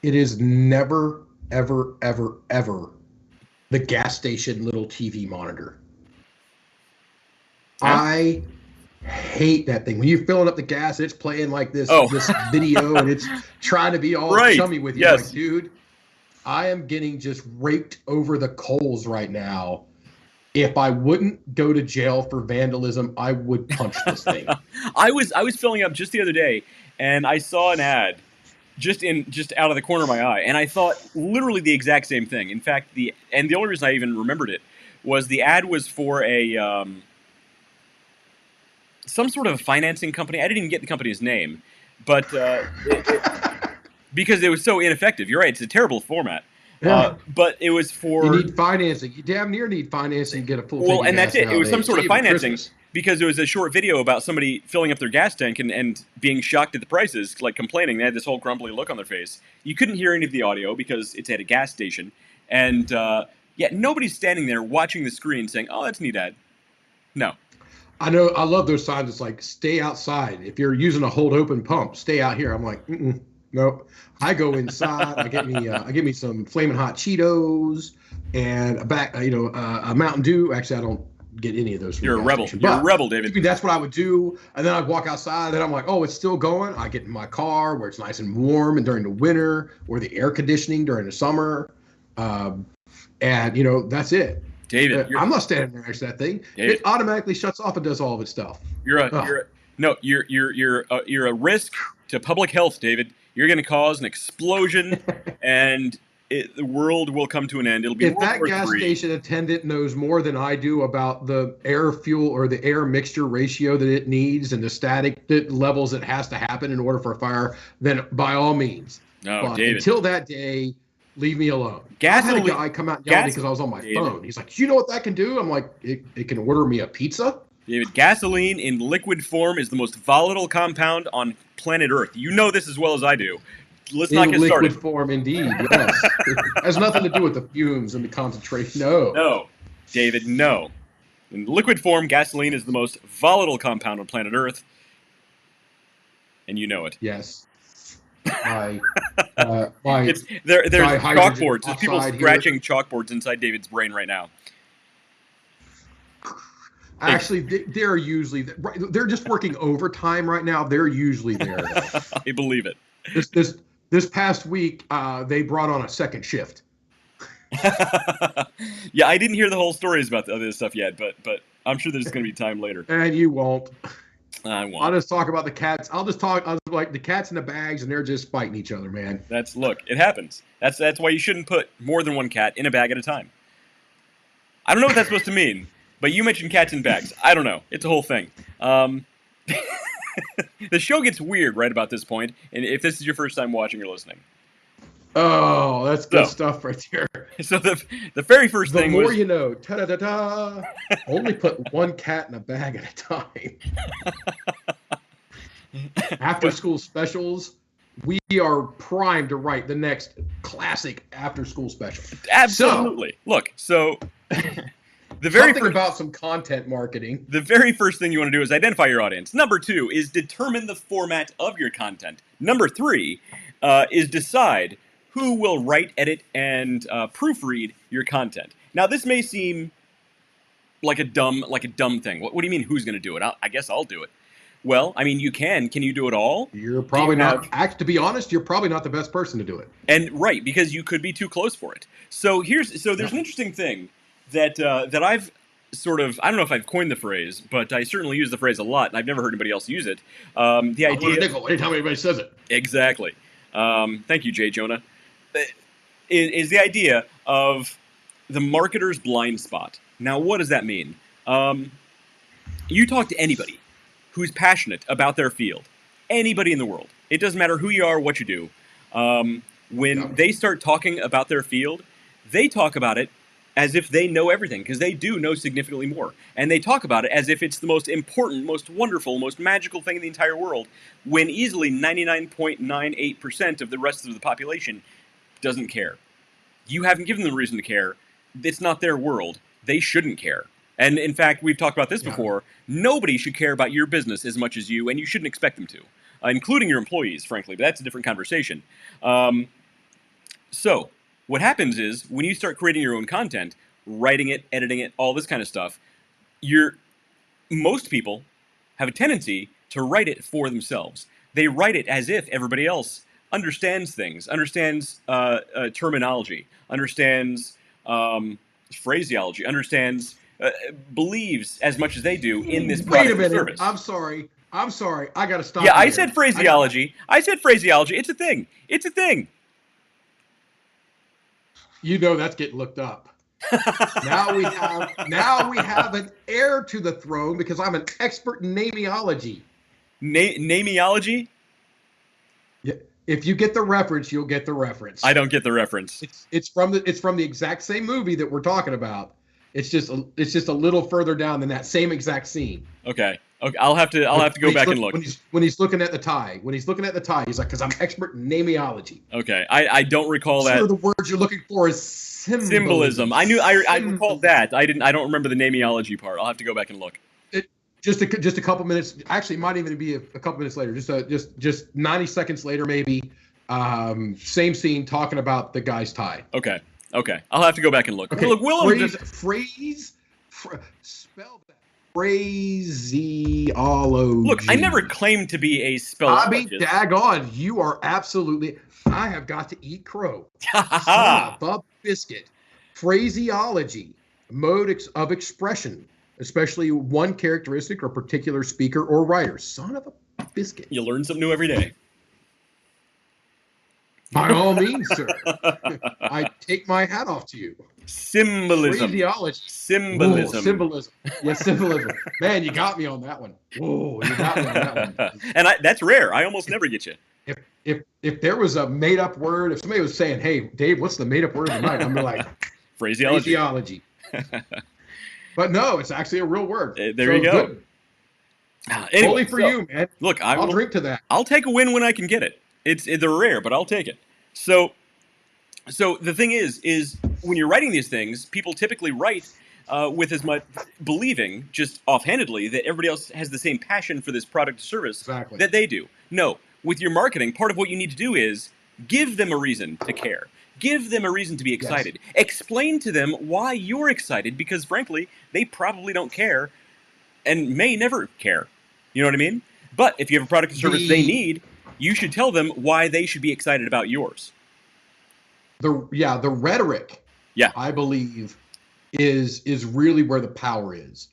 S3: It is never, ever, ever, ever the gas station little TV monitor. I hate that thing. When you're filling up the gas, it's playing like this video, and it's trying to be all chummy with you.
S2: Yes.
S3: Like, dude, I am getting just raked over the coals right now. If I wouldn't go to jail for vandalism, I would punch this thing.
S2: I was filling up just the other day, and I saw an ad just out of the corner of my eye, and I thought literally the exact same thing. In fact, the only reason I even remembered it was the ad was for a some sort of financing company. I didn't even get the company's name, but because it was so ineffective. You're right; it's a terrible format.
S3: Yeah.
S2: But it was for...
S3: You need financing. You damn near need financing to get a full tank of
S2: and
S3: gas
S2: that's it. It was some
S3: nowadays.
S2: sort of
S3: Even
S2: financing
S3: Christmas.
S2: because it was a short video about somebody filling up their gas tank and being shocked at the prices, like complaining. They had this whole grumbly look on their face. You couldn't hear any of the audio because it's at a gas station. And, nobody's standing there watching the screen saying, oh, that's a neat ad. No.
S3: I know. I love those signs. It's like, stay outside. If you're using a hold open pump, stay out here. I'm like, nope. I go inside. I get me some Flamin' Hot Cheetos and a Mountain Dew. Actually, I don't get any of those.
S2: You're a rebel. You're a rebel, David.
S3: That's what I would do. And then I'd walk outside. Then I'm like, oh, it's still going. I get in my car where it's nice and warm, and during the winter, or the air conditioning during the summer, and that's it.
S2: David,
S3: I'm not standing there next to that thing.
S2: David.
S3: It automatically shuts off and does all of its stuff.
S2: You're a risk to public health, David. You're going to cause an explosion, and the world will come to an end. It'll be
S3: if that gas station attendant knows more than I do about the air fuel or the air mixture ratio that it needs and the static levels that has to happen in order for a fire, then by all means.
S2: No,
S3: but
S2: David.
S3: Until that day, leave me alone.
S2: Gasoline,
S3: I had a guy come out and yell at me because I was on my phone. He's like, you know what that can do? I'm like, it can order me a pizza?
S2: David, gasoline in liquid form is the most volatile compound on planet Earth. You know this as well as I do. Let's not get started.
S3: In liquid form, indeed, yes. It has nothing to do with the fumes and the concentration.
S2: No, David, no. In liquid form, gasoline is the most volatile compound on planet Earth. And you know it.
S3: Yes.
S2: There's chalkboards. There's people scratching chalkboards inside David's brain right now.
S3: Actually, they're usually they're just working overtime right now. They're usually there.
S2: I believe it.
S3: This past week, they brought on a second shift.
S2: Yeah, I didn't hear the whole stories about the other stuff yet, but I'm sure there's going to be time later.
S3: And you won't.
S2: I won't.
S3: I'll just talk about the cats. I'll like the cats in the bags, and they're just fighting each other, man.
S2: Look, it happens. That's why you shouldn't put more than one cat in a bag at a time. I don't know what that's supposed to mean. But you mentioned cats in bags. I don't know. It's a whole thing. The show gets weird right about this point, and if this is your first time watching or listening.
S3: Oh, that's good
S2: So-
S3: stuff right there.
S2: So the very first
S3: The
S2: thing
S3: more
S2: was
S3: you know. Ta-da-da-da. Only put one cat in a bag at a time. After school specials. We are primed to write the next classic after school special.
S2: absolutely. Look, so the
S3: Something about some content marketing.
S2: The very first thing you want to do is identify your audience. Number 2 is determine the format of your content. Number 3 is decide who will write, edit, and proofread your content. Now, this may seem like a dumb thing. What do you mean? Who's going to do it? I guess I'll do it. Well, I mean, you can. Can you do it all?
S3: You're probably
S2: Do you
S3: not. To be honest, you're probably not the best person to do it.
S2: And right, because you could be too close for it. So there's an interesting thing that I've sort of, I don't know if I've coined the phrase, but I certainly use the phrase a lot, and I've never heard anybody else use it. The idea,
S3: nickel anytime anybody says it.
S2: exactly. Thank you, Jay Jonah. Is the idea of the marketer's blind spot. Now, what does that mean? You talk to anybody who's passionate about their field, anybody in the world. It doesn't matter who you are, or what you do. When they start talking about their field, they talk about it as if they know everything, because they do know significantly more. And they talk about it as if it's the most important, most wonderful, most magical thing in the entire world, when easily 99.98% of the rest of the population doesn't care. You haven't given them a reason to care. It's not their world. They shouldn't care. And in fact, we've talked about this before. Nobody should care about your business as much as you, and you shouldn't expect them to, including your employees, frankly. But that's a different conversation. So what happens is when you start creating your own content, writing it, editing it, all this kind of stuff, most people have a tendency to write it for themselves. They write it as if everybody else understands things, understands terminology, understands phraseology, understands, believes as much as they do in this product
S3: Wait a
S2: or
S3: minute.
S2: service.
S3: I'm sorry. I got to stop.
S2: Yeah,
S3: you
S2: I
S3: there.
S2: said phraseology. I said phraseology. It's a thing. It's a thing.
S3: You know that's getting looked up. now we have an heir to the throne because I'm an expert in nameology.
S2: Nameology?
S3: Yeah. If you get the reference, you'll get the reference.
S2: I don't get the reference.
S3: It's from the exact same movie that we're talking about. It's just a little further down than that same exact scene.
S2: Okay. I'll have to go back and look.
S3: When he's looking at the tie, he's like, because I'm expert in nameology.
S2: Okay. I don't recall that.
S3: Sure, the word you're looking for is symbolism.
S2: I recalled that. I don't remember the nameology part. I'll have to go back and look.
S3: Just a couple minutes. Actually, it might even be a couple minutes later. Just 90 seconds later, maybe. Same scene talking about the guy's tie.
S2: Okay. I'll have to go back and look.
S3: Okay.
S2: Look, Willem
S3: Spell that. Phraseology.
S2: Look, I never claimed to be a spellologist.
S3: Daggone, you are absolutely. I have got to eat crow. Son of a biscuit. Phraseology, mode of expression, especially one characteristic or particular speaker or writer. Son of a biscuit.
S2: You learn something new every day.
S3: By all means, sir. I take my hat off to you.
S2: Symbolism.
S3: Phraseology.
S2: Symbolism.
S3: Ooh, symbolism. Yes, symbolism. Man, you got me on that one. Whoa, you got me on that one.
S2: And that's rare. I almost never get you.
S3: If there was a made up word, if somebody was saying, "Hey, Dave, what's the made up word of the night?" I'm like,
S2: phraseology.
S3: But no, it's actually a real word.
S2: There you go.
S3: Good.
S2: Anyway,
S3: Only for you, man.
S2: Look,
S3: I'll drink to that.
S2: I'll take a win when I can get it. They're rare, but I'll take it. So the thing is when you're writing these things, people typically write with as much believing, just offhandedly, that everybody else has the same passion for this product or service that they do. No, with your marketing, part of what you need to do is give them a reason to care. Give them a reason to be excited. Yes. Explain to them why you're excited, because frankly, they probably don't care and may never care. You know what I mean? But if you have a product or service they need, you should tell them why they should be excited about yours.
S3: The rhetoric, I believe, is really where the power is.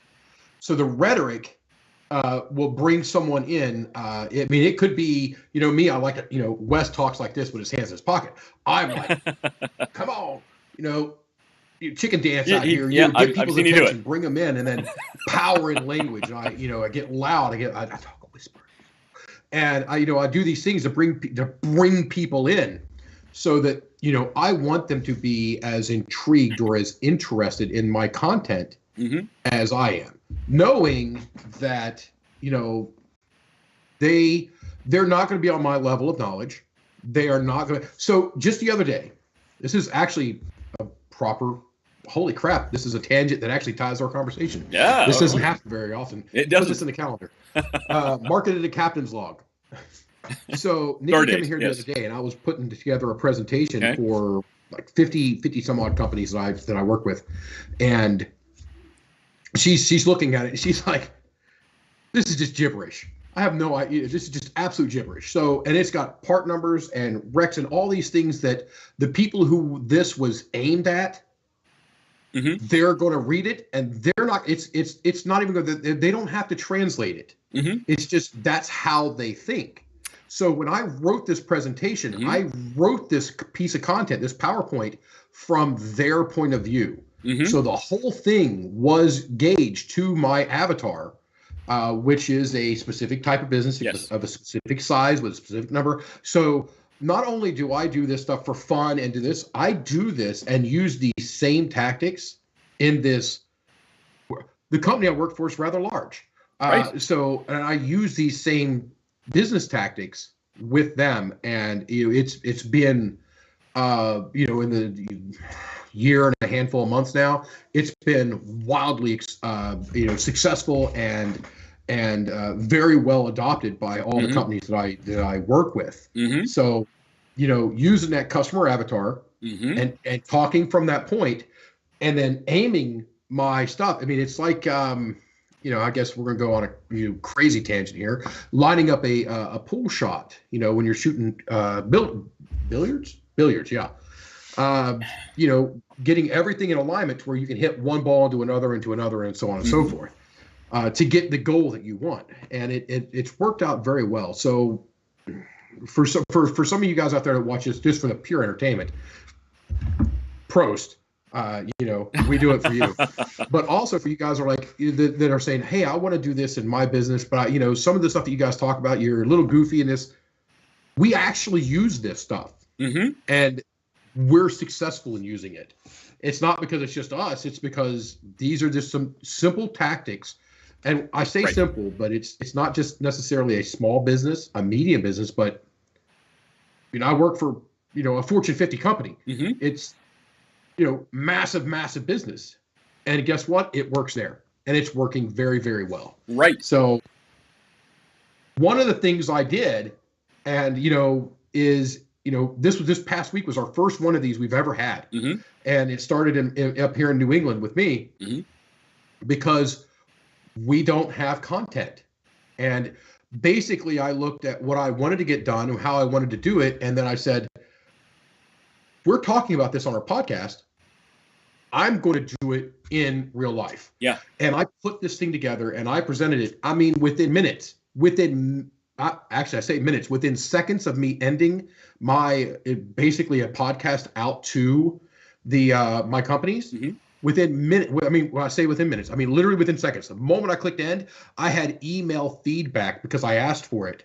S3: So the rhetoric will bring someone in. It could be, me. I like it. Wes talks like this with his hands in his pocket. I'm like, come on, you chicken dance out here. Get people's attention, bring them in, and then power in language. I get loud. I talk a whisper. And I do these things to bring people in, so that I want them to be as intrigued or as interested in my content as I am, knowing that they're not going to be on my level of knowledge. They are not going to. So just the other day, this is actually a proper. Holy crap! This is a tangent that actually ties our conversation.
S2: Yeah,
S3: this doesn't happen very often.
S2: It doesn't.
S3: Put this in the calendar. Mark it in the captain's log. So Nikki came in here the other day, and I was putting together a presentation for like 50 some odd companies that I work with, and she's looking at it, and she's like, "This is just gibberish. I have no idea. This is just absolute gibberish." So, and it's got part numbers and recs and all these things that the people who this was aimed at, they're going to read it, and they're not. It's not even going to. They don't have to translate it. It's just that's how they think. So when I wrote this presentation, I wrote this piece of content, this PowerPoint, from their point of view. So the whole thing was gauged to my avatar, which is a specific type of business of a specific size with a specific number. So not only do I do this stuff for fun and do this, I do this and use these same tactics in this. The company I work for is rather large. So and I use these same business tactics with them, and it's been in the year and a handful of months now, it's been wildly successful and very well adopted by all the companies that I work with. So using that customer avatar and talking from that point, and then aiming my stuff. I mean, it's like I guess we're going to go on a crazy tangent here. Lining up a pool shot, when you're shooting billiards, yeah. Getting everything in alignment to where you can hit one ball into another, and so on and so forth, to get the goal that you want. And it's worked out very well. So for some of you guys out there that watch this just for the pure entertainment, Prost. We do it for you, but also for you guys are like that are saying, "Hey, I want to do this in my business," but some of the stuff that you guys talk about, you're a little goofy in this. We actually use this stuff, and we're successful in using it. It's not because it's just us; it's because these are just some simple tactics. And I say simple, but it's not just necessarily a small business, a medium business, but I work for a Fortune 50 company. It's massive business. And guess what? It works there. And it's working very, very well.
S2: Right.
S3: So one of the things I did, and, is, this past week was our first one of these we've ever had. And it started up here in New England with me because we don't have content. And basically I looked at what I wanted to get done and how I wanted to do it. And then I said, we're talking about this on our podcast. I'm going to do it in real life. Yeah. And I put this thing together and I presented it. I mean, within minutes, within seconds of me ending basically a podcast out to the my companies. Within minutes. I mean, when I say within minutes, I mean literally within seconds. The moment I clicked end, I had email feedback because I asked for it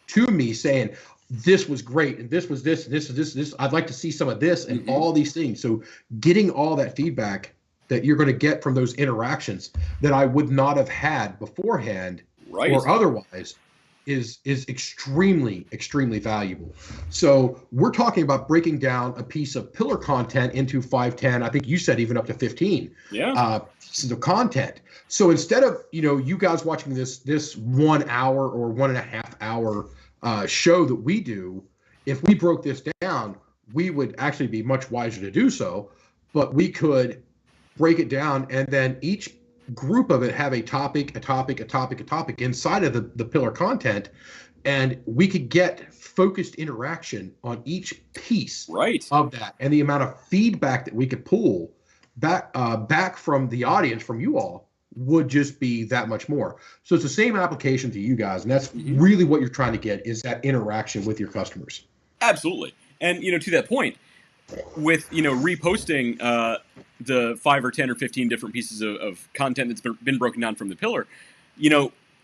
S3: to me saying, this was great, and this was this, and this is this. I'd like to see some of this, and all these things. So getting all that feedback that you're going to get from those interactions that I would not have had beforehand or otherwise is extremely, extremely valuable. So we're talking about breaking down a piece of pillar content into 5, 10, I think you said even up to 15 pieces of content. So instead of, you guys watching this 1 hour or 1.5 hour show that we do, if we broke this down, we would actually be much wiser to do so, but we could break it down and then each group of it have a topic inside of the pillar content, and we could get focused interaction on each piece of that, and the amount of feedback that we could pull back from the audience, from you all, would just be that much more. So it's the same application to you guys, and that's really what you're trying to get, is that interaction with your customers.
S2: Absolutely. And to that point, with reposting the 5 or 10 or 15 different pieces of content that's been broken down from the pillar,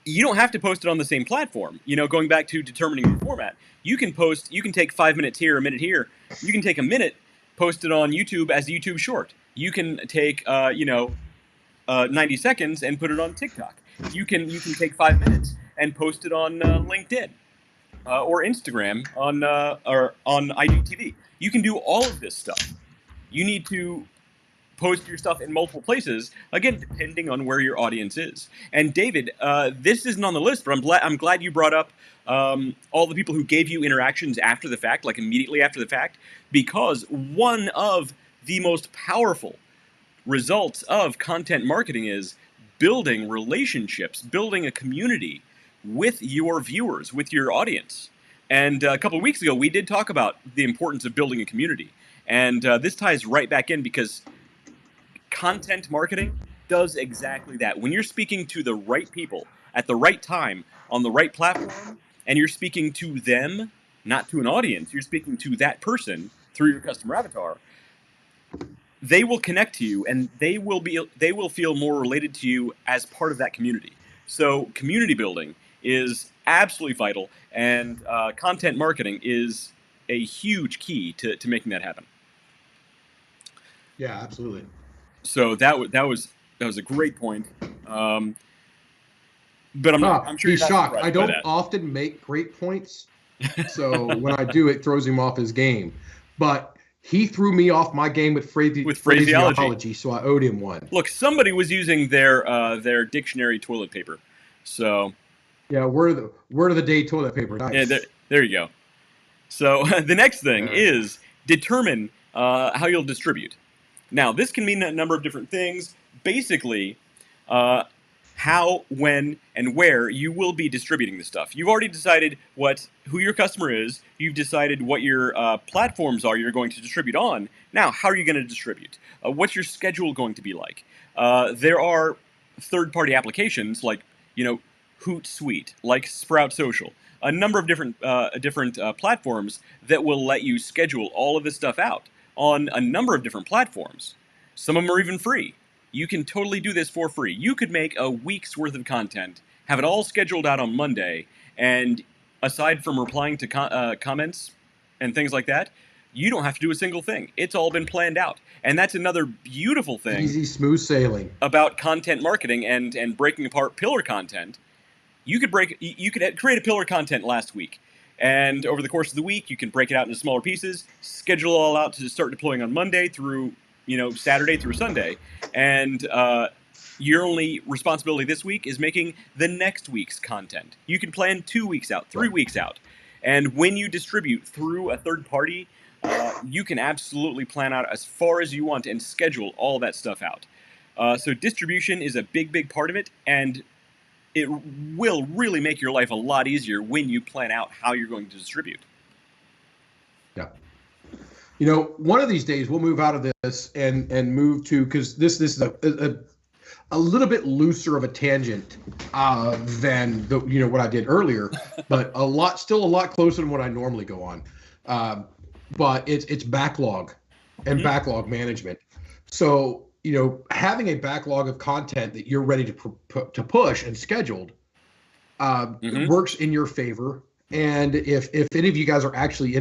S2: you don't have to post it on the same platform. Going back to determining your format, you can take 5 minutes here, a minute here. You can take a minute, post it on YouTube as a YouTube short. You can take 90 seconds and put it on TikTok. You can take 5 minutes and post it on LinkedIn or Instagram or on IGTV. You can do all of this stuff. You need to post your stuff in multiple places, again, depending on where your audience is. And David, this isn't on the list, but I'm glad you brought up all the people who gave you interactions after the fact, like immediately after the fact, because one of the most powerful results of content marketing is building relationships, building a community with your viewers, with your audience. And a couple of weeks ago, we did talk about the importance of building a community. And this ties right back in because content marketing does exactly that. When you're speaking to the right people at the right time on the right platform, and you're speaking to them, not to an audience, you're speaking to that person through your customer avatar, they will connect to you, and they will feel more related to you as part of that community. So community building is absolutely vital, and content marketing is a huge key to making that happen.
S3: Yeah, absolutely.
S2: So that was a great point. But I'm sure
S3: he's
S2: you're not
S3: shocked.
S2: surprised
S3: I
S2: by
S3: don't
S2: that.
S3: often make great points, so when I do, it throws him off his game. But he threw me off my game with phraseology, so I owed him one.
S2: Look, somebody was using their dictionary toilet paper, so
S3: yeah, word of the day toilet paper. Nice.
S2: yeah, there you go. So the next thing is determine how you'll distribute. Now, this can mean a number of different things. Basically, how, when, and where you will be distributing the stuff. You've already decided who your customer is. You've decided what your platforms are you're going to distribute on. Now, how are you going to distribute? What's your schedule going to be like? There are third-party applications like, Hootsuite, like Sprout Social, a number of different platforms that will let you schedule all of this stuff out on a number of different platforms. Some of them are even free. You can totally do this for free. You could make a week's worth of content, have it all scheduled out on Monday, and aside from replying to comments and things like that, you don't have to do a single thing. It's all been planned out. And that's another beautiful thing.
S3: Easy, smooth sailing.
S2: About content marketing and breaking apart pillar content. You could create a pillar content last week. And over the course of the week, you can break it out into smaller pieces, schedule it all out to start deploying on Monday through, Saturday through Sunday. And your only responsibility this week is making the next week's content. You can plan 2 weeks out, 3 weeks out. And when you distribute through a third party, you can absolutely plan out as far as you want and schedule all that stuff out. So distribution is a big, big part of it. And it will really make your life a lot easier when you plan out how you're going to distribute.
S3: Yeah. One of these days we'll move out of this and move to, because this is a little bit looser of a tangent than what I did earlier, but still a lot closer than what I normally go on. But it's backlog and backlog management. So having a backlog of content that you're ready to push and scheduled works in your favor. And if any of you guys are actually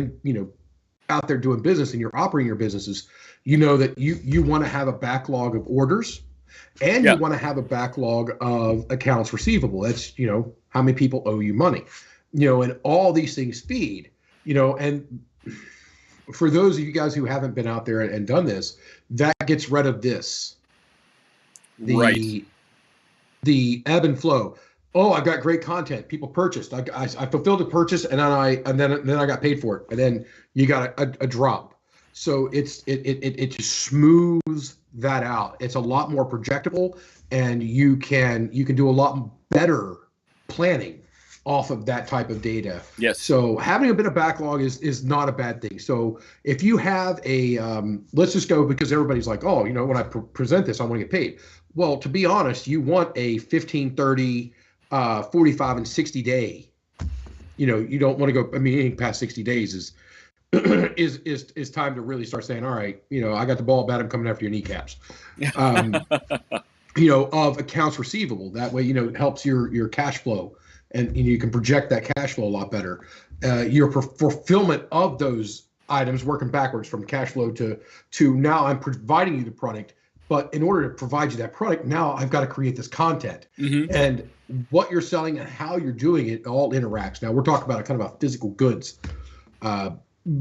S3: out there doing business and you're operating your businesses, that you want to have a backlog of orders, and you want to have a backlog of accounts receivable. That's how many people owe you money, and all these things feed, and for those of you guys who haven't been out there and done this, that gets rid of this. The ebb and flow. Oh, I've got great content. People purchased. I fulfilled a purchase, and then I got paid for it, and then you got a drop. So it just smooths that out. It's a lot more projectable, and you can do a lot better planning off of that type of data.
S2: Yes.
S3: So having a bit of backlog is not a bad thing. So if you have a, let's just go, because everybody's like, oh, when I present this, I want to get paid. Well, to be honest, you want a 15, 30, 45 and 60 day, you don't want to go, anything past 60 days is time to really start saying, all right, I got the ball bat, I'm coming after your kneecaps. of accounts receivable. That way, it helps your cash flow, and you can project that cash flow a lot better. Your fulfillment of those items, working backwards from cash flow to now I'm providing you the product, but in order to provide you that product, now I've got to create this content, and what you're selling and how you're doing it all interacts. Now we're talking about a kind of a physical goods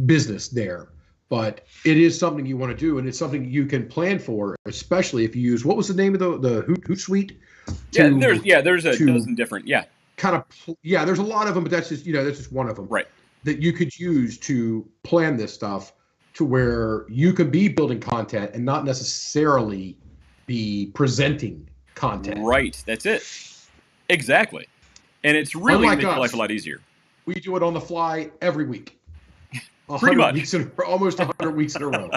S3: business there. But it is something you want to do, and it's something you can plan for, especially if you use, what was the name of the Hootsuite?
S2: There's a dozen different,
S3: there's a lot of them, but that's just one of them.
S2: Right.
S3: That you could use to plan this stuff to where you could be building content and not necessarily be presenting content.
S2: Right. That's it. Exactly. And it's really making life a lot easier.
S3: We do it on the fly every week.
S2: Pretty much.
S3: Almost 100 weeks in a row.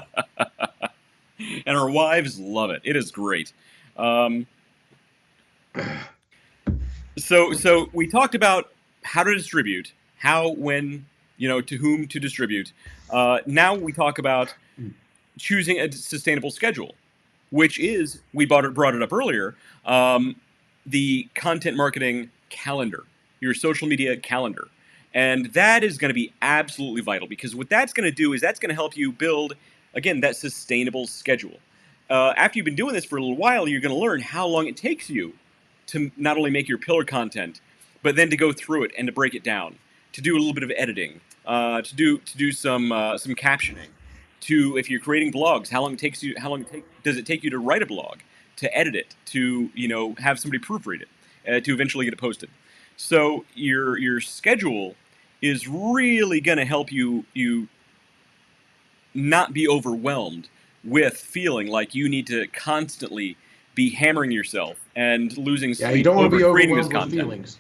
S2: And our wives love it. It is great. So we talked about how to distribute, how, when, to whom to distribute. Now we talk about choosing a sustainable schedule, which is, we brought it up earlier, the content marketing calendar, your social media calendar. And that is going to be absolutely vital, because what that's going to do is that's going to help you build, again, that sustainable schedule. After you've been doing this for a little while, you're going to learn how long it takes you to not only make your pillar content, but then to go through it and to break it down, to do a little bit of editing, to do some captioning, to, if you're creating blogs, how long does it take you to write a blog, to edit it, to have somebody proofread it, to eventually get it posted. So your schedule is really going to help you not be overwhelmed with feeling like you need to constantly be hammering yourself and losing sleep.
S3: Yeah, you don't want to be
S2: creating this
S3: overwhelmed
S2: content.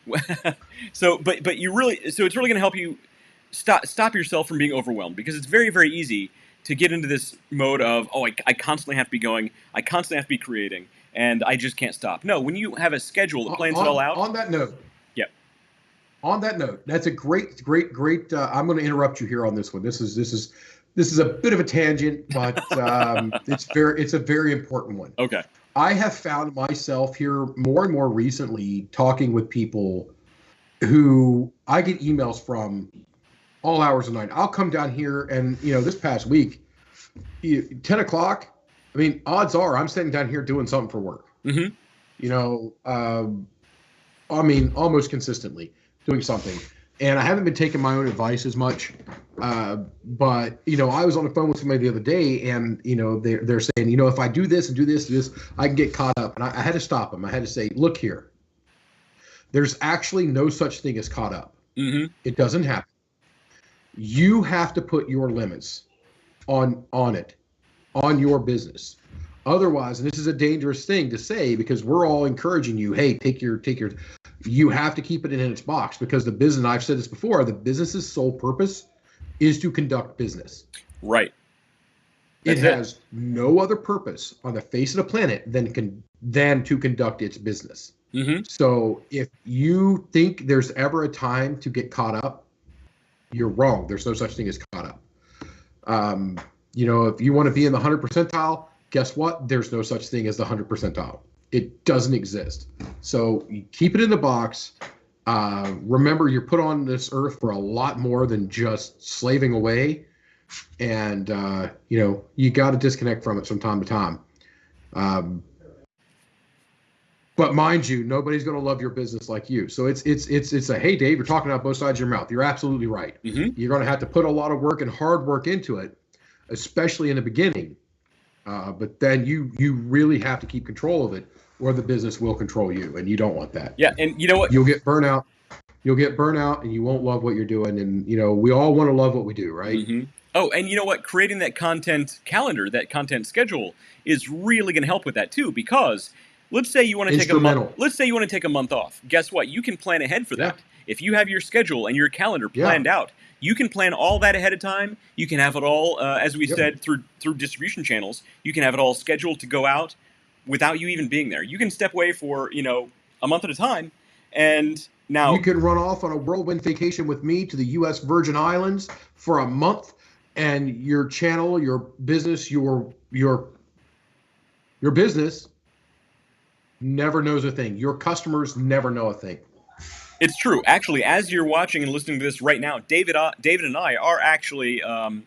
S3: with feelings.
S2: So it's really going to help you stop yourself from being overwhelmed, because it's very, very easy to get into this mode of, I constantly have to be going, I constantly have to be creating, and I just can't stop. No, when you have a schedule that plans it all out.
S3: On that note.
S2: Yeah.
S3: On that note, that's a great. I'm going to interrupt you here on this one. This is a bit of a tangent, but it's a very important one.
S2: Okay.
S3: I have found myself here more and more recently talking with people who I get emails from all hours of the night. I'll come down here, and this past week, 10 o'clock. I mean, odds are I'm sitting down here doing something for work.
S2: Mm-hmm.
S3: Almost consistently doing something. And I haven't been taking my own advice as much. But I was on the phone with somebody the other day, and they're saying, if I do this and do this, I can get caught up. And I had to stop them. I had to say, look here. There's actually no such thing as caught up.
S2: Mm-hmm.
S3: It doesn't happen. You have to put your limits on your business. Otherwise, and this is a dangerous thing to say, because we're all encouraging you, hey, you have to keep it in its box, because the business, I've said this before, the business's sole purpose is to conduct business.
S2: Right.
S3: It has no other purpose on the face of the planet than to conduct its business.
S2: Mm-hmm.
S3: So if you think there's ever a time to get caught up, you're wrong. There's no such thing as caught up. If you want to be in the 100 percentile, guess what? There's no such thing as the 100 percentile. It doesn't exist. So you keep it in the box. Remember, you're put on this earth for a lot more than just slaving away. And, you got to disconnect from it from time to time. But mind you, nobody's going to love your business like you. So it's a, hey, Dave, you're talking out both sides of your mouth. You're absolutely right.
S2: Mm-hmm.
S3: You're going to have to put a lot of work and hard work into it, especially in the beginning. But then you really have to keep control of it, or the business will control you, and you don't want that.
S2: Yeah, and you know what?
S3: You'll get burnout. And you won't love what you're doing. And, we all want to love what we do, right?
S2: Mm-hmm. Oh, and you know what? Creating that content calendar, that content schedule is really going to help with that too, because let's say you want to take a month. Let's say you want to take a month off. Guess what? You can plan ahead for that. If you have your schedule and your calendar planned out, you can plan all that ahead of time. You can have it all, as we said, through distribution channels. You can have it all scheduled to go out without you even being there. You can step away for a month at a time, and now
S3: you can run off on a whirlwind vacation with me to the U.S. Virgin Islands for a month, and your channel, your business, your business never knows a thing. Your customers never know a thing.
S2: It's true. Actually, as you're watching and listening to this right now, David and I are actually on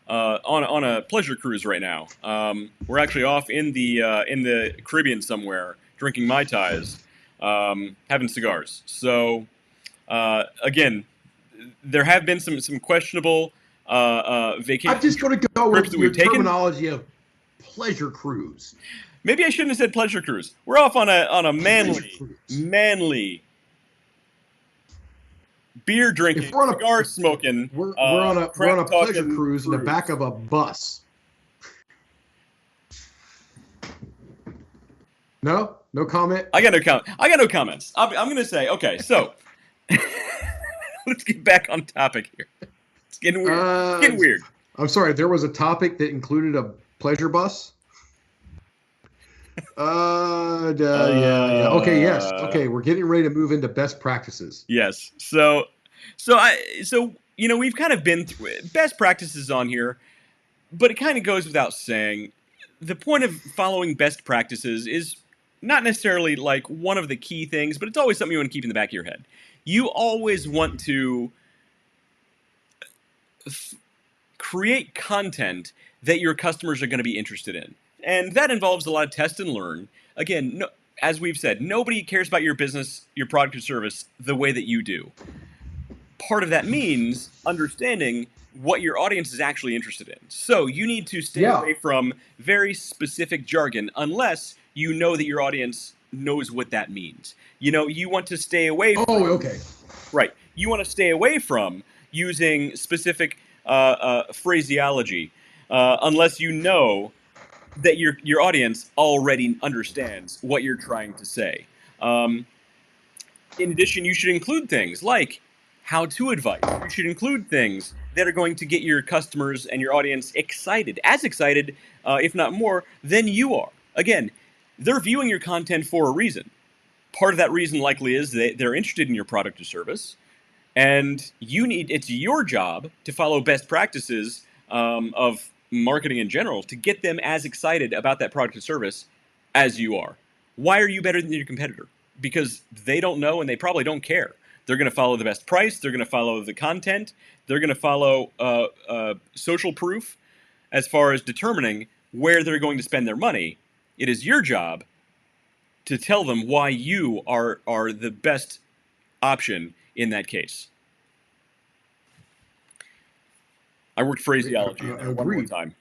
S2: a pleasure cruise right now. We're actually off in the Caribbean somewhere, drinking Mai Tais, having cigars. So again, there have been some questionable vacation.
S3: I'm just going to go
S2: trips
S3: with
S2: that
S3: your
S2: we've taken.
S3: terminology of pleasure cruise.
S2: Maybe I shouldn't have said pleasure cruise. We're off on a manly beer drinking,
S3: If we're on a-
S2: cigar smoking.
S3: We're on a
S2: crap
S3: pleasure
S2: talking
S3: cruise in the back of a bus. No comment.
S2: I got no comments. I'm going to say, okay, so let's get back on topic here. It's getting weird. It's getting weird.
S3: I'm sorry. There was a topic that included a pleasure bus. Yeah. Okay. Yes. Okay. We're getting ready to move into best practices.
S2: Yes. So we've kind of been through best practices on here, but it kind of goes without saying. The point of following best practices is not necessarily like one of the key things, but it's always something you want to keep in the back of your head. You always want to create content that your customers are going to be interested in. And that involves a lot of test and learn. Again, as we've said, nobody cares about your business, your product or service the way that you do. Part of that means understanding what your audience is actually interested in. So you need to stay away from very specific jargon unless you know that your audience knows what that means. You want to stay away from...
S3: Oh, okay.
S2: Right. You want to stay away from using specific phraseology unless you know that your audience already understands what you're trying to say. In addition, you should include things like how-to advice. You should include things that are going to get your customers and your audience excited, as excited, if not more, than you are. Again, they're viewing your content for a reason. Part of that reason likely is that they're interested in your product or service, and it's your job to follow best practices of marketing in general to get them as excited about that product or service as you are. Why are you better than your competitor? Because they don't know and they probably don't care. They're going to follow the best price. They're going to follow the content. They're going to follow social proof as far as determining where they're going to spend their money. It is your job to tell them why you are the best option in that case. I worked phraseology one more time.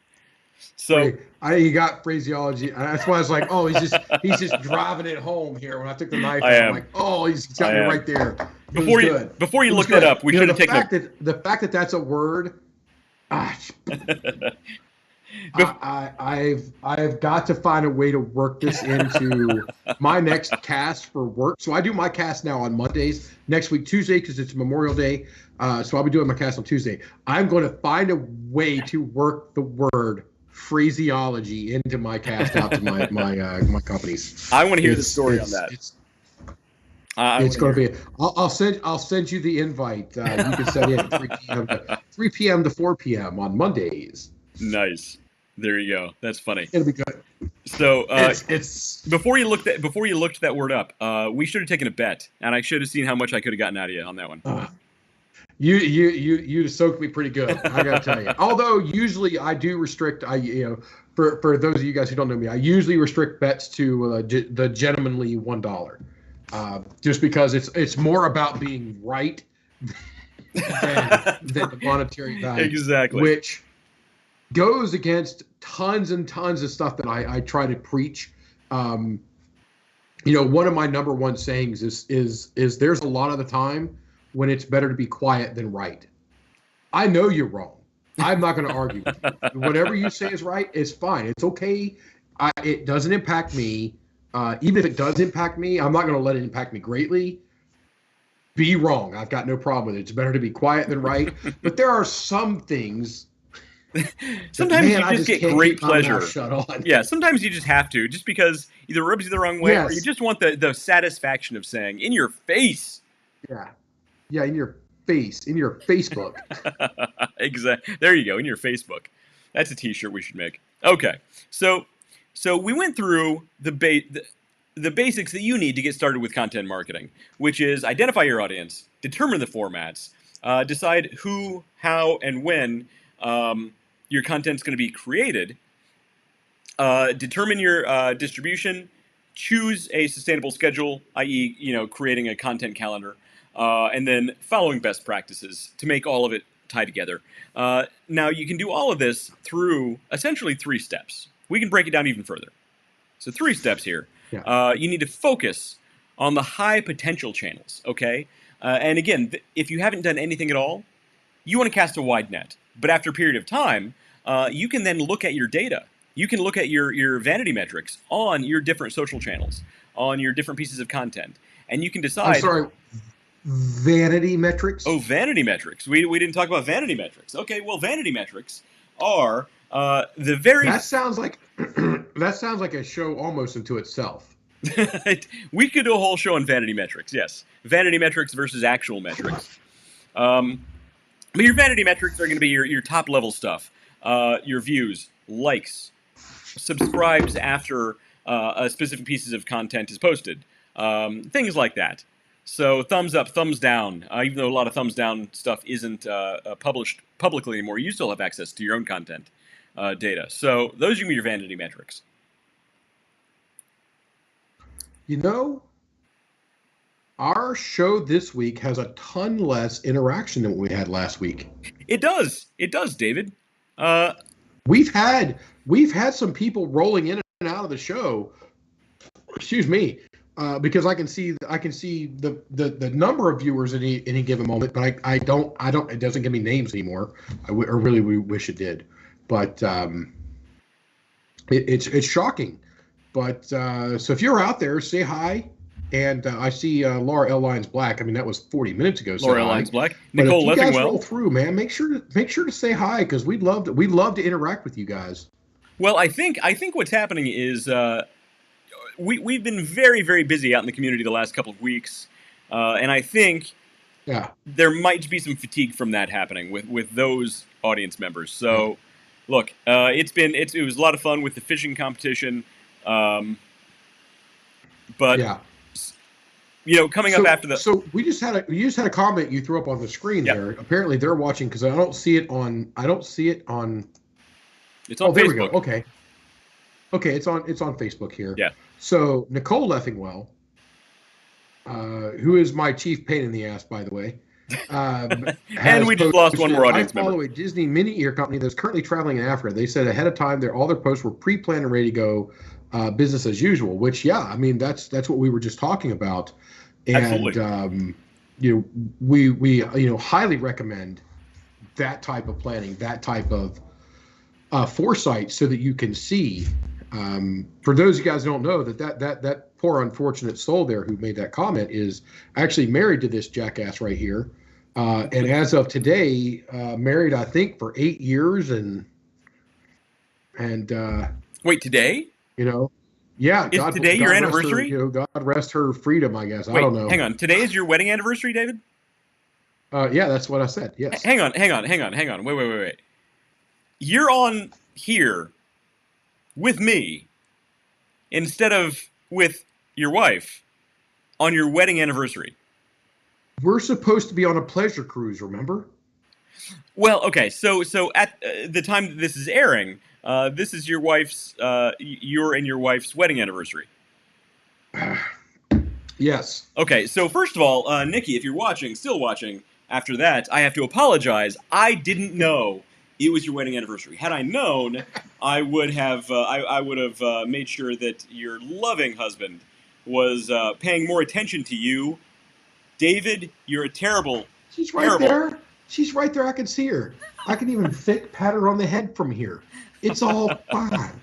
S2: So
S3: you got phraseology. That's why I was like, oh, he's just driving it home here. When I took the knife out, I'm like, oh, he's got me right there.
S2: Before you look that up, we should have taken
S3: the fact that that's a word. I've got to find a way to work this into my next cast for work. So I do my cast now on Mondays. Next week, Tuesday, because it's Memorial Day. So I'll be doing my cast on Tuesday. I'm going to find a way to work the word phraseology into my cast out to my companies.
S2: I want to hear the story on that.
S3: It's going to be. I'll send you the invite. You can set in 3 p.m. to 4 p.m. on Mondays.
S2: Nice. There you go. That's funny.
S3: It'll be good.
S2: So
S3: it's
S2: before you looked that word up, we should have taken a bet, and I should have seen how much I could have gotten out of you on that one.
S3: You soaked me pretty good. I gotta tell you. Although usually I do restrict. For those of you guys who don't know me, I usually restrict bets to the gentlemanly $1. Just because it's more about being right than the monetary value.
S2: Exactly.
S3: Which goes against tons and tons of stuff that I try to preach. One of my number one sayings is there's a lot of the time when it's better to be quiet than right. I know you're wrong. I'm not going to argue with you. Whatever you say is right, it's fine. It's okay. It doesn't impact me. Even if it does impact me, I'm not going to let it impact me greatly. Be wrong. I've got no problem with it. It's better to be quiet than right. But there are some things.
S2: Sometimes you just get great pleasure.
S3: Shut on.
S2: Yeah, sometimes you just have to, just because either rubs you the wrong way or you just want the satisfaction of saying, in your face.
S3: Yeah, in your face, in your Facebook.
S2: Exactly. There you go, in your Facebook. That's a T-shirt we should make. Okay, so we went through the the basics that you need to get started with content marketing, which is identify your audience, determine the formats, decide who, how, and when your content's going to be created, determine your distribution, choose a sustainable schedule, i.e., creating a content calendar, and then following best practices to make all of it tie together. Now, you can do all of this through essentially 3 steps. We can break it down even further. So 3 steps here.
S3: Yeah.
S2: You need to focus on the high potential channels, okay? And again, if you haven't done anything at all, you want to cast a wide net. But after a period of time, you can then look at your data. You can look at your vanity metrics on your different social channels, on your different pieces of content, and you can decide.
S3: I'm sorry, vanity metrics?
S2: Oh, vanity metrics. We didn't talk about vanity metrics. Okay, well, vanity metrics are the very.
S3: That sounds like a show almost into itself.
S2: We could do a whole show on vanity metrics. Yes, vanity metrics versus actual metrics. But your vanity metrics are going to be your top level stuff, your views, likes, subscribes after a specific pieces of content is posted, things like that. So thumbs up, thumbs down. Even though a lot of thumbs down stuff isn't published publicly anymore, you still have access to your own content data. So those are going to be your vanity metrics.
S3: Our show this week has a ton less interaction than we had last week.
S2: It does. It does, David.
S3: We've had some people rolling in and out of the show. Excuse me, because I can see the number of viewers at any given moment, but I don't. It doesn't give me names anymore. I really wish it did, but it's shocking. But so if you're out there, say hi. And I see Laura L. Lyons Black. I mean, that was 40 minutes ago.
S2: Laura L. Lyons Black.
S3: But
S2: Nicole
S3: if you guys
S2: Leffingwell.
S3: roll through, man, make sure to say hi, because we'd love to interact with you guys.
S2: Well, I think what's happening is we've been very, very busy out in the community the last couple of weeks, and I think there might be some fatigue from that happening with those audience members. So, look, it was a lot of fun with the fishing competition, but. Yeah. Coming up after the.
S3: So we just had a comment you threw up on the screen there. Apparently they're watching, because I don't see it on. It's on
S2: Facebook.
S3: There we go. Okay, it's on Facebook here.
S2: Yeah.
S3: So Nicole Leffingwell, who is my chief pain in the ass, by the way.
S2: And we just lost one more audience member.
S3: I follow a Disney mini ear company that's currently traveling in Africa. They said ahead of time all their posts were pre-planned and ready to go, business as usual. Which, I mean, that's what we were just talking about. And we highly recommend that type of planning, that type of foresight, so that you can see. For those of you guys who don't know, that poor unfortunate soul there who made that comment is actually married to this jackass right here, and as of today, married, I think, for 8 years, and
S2: wait, today?
S3: Yeah.
S2: Is today your anniversary?
S3: God rest her freedom, I guess.
S2: Wait,
S3: I don't know.
S2: Hang on. Today is your wedding anniversary, David?
S3: Yeah, that's what I said. Yes.
S2: Hang on. Wait. You're on here with me instead of with your wife on your wedding anniversary. We're
S3: supposed to be on a pleasure cruise, remember?
S2: Well, okay. So at the time that this is airing, this is your wife's, your and your wife's wedding anniversary.
S3: Yes.
S2: Okay, so first of all, Nikki, if you're still watching, after that, I have to apologize. I didn't know it was your wedding anniversary. Had I known, I would have made sure that your loving husband was paying more attention to you. David, you're a terrible.
S3: She's right there. She's right there. I can see her. I can even pat her on the head from here. It's all fine.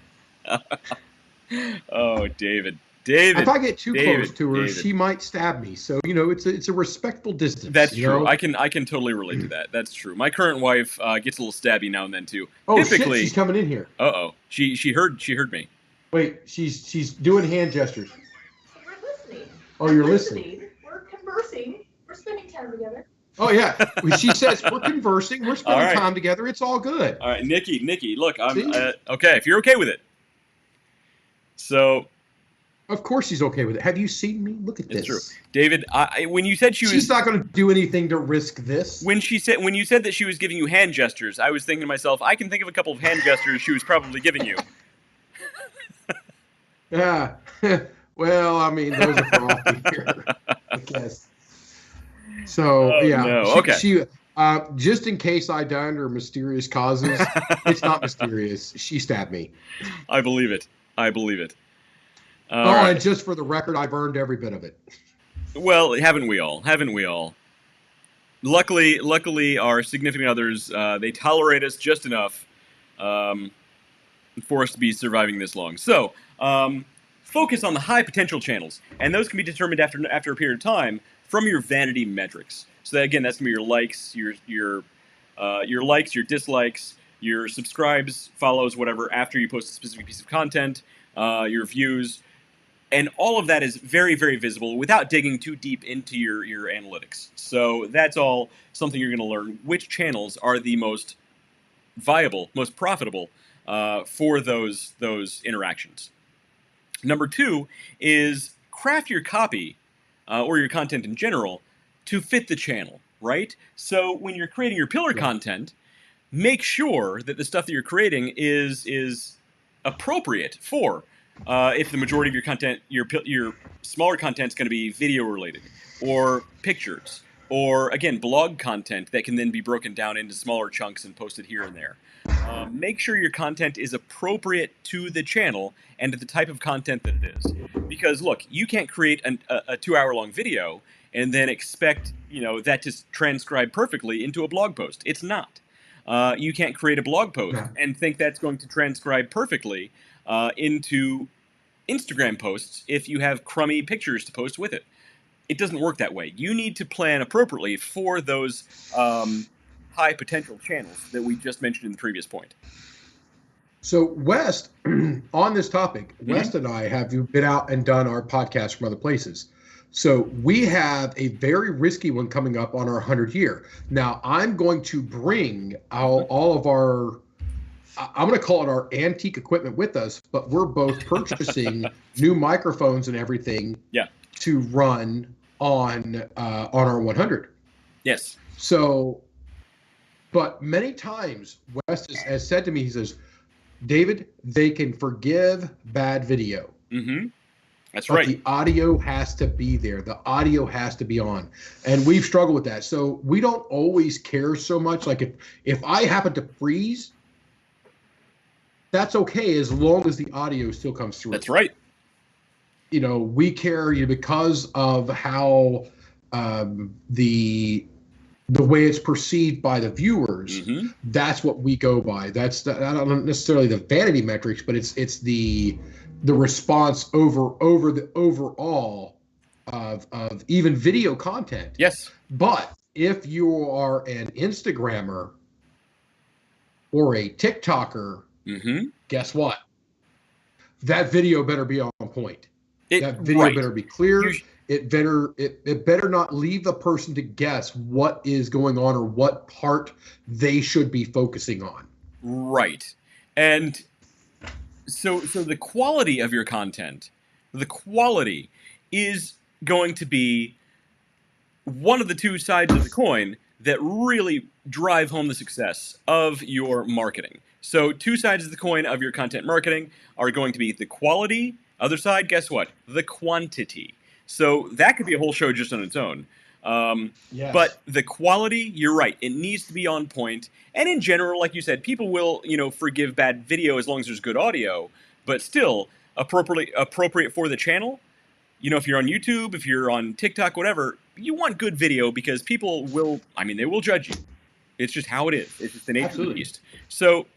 S2: Oh, David. If
S3: I get too close to her, she might stab me. So, it's a respectful distance.
S2: That's true. I can totally relate to that. That's true. My current wife gets a little stabby now and then too.
S3: Oh, typically, shit, she's coming in here.
S2: Uh-oh. She heard me.
S3: Wait, she's doing hand gestures.
S5: We're listening.
S3: Oh, you're listening.
S5: We're conversing. We're spending time together.
S3: Oh, yeah. She says, we're conversing. We're spending time together. It's all good.
S2: All right, Nikki, look, I'm okay, if you're okay with it. So,
S3: Of course she's okay with it. Have you seen me? Look at
S2: It's
S3: this.
S2: true. David, when you said she
S3: She's
S2: was...
S3: not going to do anything to risk this.
S2: When you said that she was giving you hand gestures, I was thinking to myself, I can think of a couple of hand gestures she was probably giving you.
S3: Yeah. Well, I mean, those are for off the air, I guess. So,
S2: Oh,
S3: yeah.
S2: no.
S3: She,
S2: Okay.
S3: She, just in case I die under mysterious causes, it's not mysterious. She stabbed me.
S2: I believe it. I believe it. All
S3: Oh,
S2: right.
S3: and just for the record, I've earned every bit of it.
S2: Well, haven't we all? Haven't we all? Luckily, our significant others, they tolerate us just enough for us to be surviving this long. So, focus on the high potential channels, and those can be determined after a period of time from your vanity metrics. So that, again, that's gonna be your likes, your likes, your dislikes, your subscribes, follows, whatever, after you post a specific piece of content, your views, and all of that is very, very visible without digging too deep into your analytics. So that's all something you're going to learn. Which channels are the most viable, most profitable for those interactions. Number 2 is craft your copy or your content in general to fit the channel, right? So when you're creating your pillar content, make sure that the stuff that you're creating is appropriate for if the majority of your content, your smaller content is going to be video related, or pictures, or again blog content that can then be broken down into smaller chunks and posted here and there. Make sure your content is appropriate to the channel and to the type of content that it is. Because look, you can't create a 2-hour-long video and then expect that to transcribe perfectly into a blog post. It's not. You can't create a blog post and think that's going to transcribe perfectly into Instagram posts if you have crummy pictures to post with it. It doesn't work that way. You need to plan appropriately for those high potential channels that we just mentioned in the previous point.
S3: So West, on this topic, West and I have been out and done our podcast from other places. So we have a very risky one coming up on our 100th year. Now I'm going to bring all of our, I'm going to call it our antique equipment with us, but we're both purchasing new microphones and everything to run on our 100.
S2: Yes.
S3: So, but many times West has said to me, he says, David, they can forgive bad video.
S2: Mm-hmm. That's
S3: but
S2: right.
S3: The audio has to be there. The audio has to be on. And we've struggled with that. So we don't always care so much. Like if I happen to freeze, that's okay as long as the audio still comes through.
S2: That's right.
S3: We care because of how the way it's perceived by the viewers. Mm-hmm. That's what we go by. That's not necessarily the vanity metrics, but it's the response over the overall of even video content.
S2: Yes.
S3: But if you are an Instagrammer or a TikToker, guess what? That video better be on point. That video better be clear. It better not leave the person to guess what is going on or what part they should be focusing on.
S2: Right. And so the quality of your content, the quality is going to be one of the two sides of the coin that really drive home the success of your marketing. So two sides of the coin of your content marketing are going to be the quality. Other side, guess what? The quantity. So that could be a whole show just on its own.
S3: Yes.
S2: But the quality, you're right. It needs to be on point. And in general, like you said, people will, forgive bad video as long as there's good audio. But still, appropriate for the channel. If you're on YouTube, if you're on TikTok, whatever, you want good video because people will, they will judge you. It's just how it is. It's just the nature of the beast. So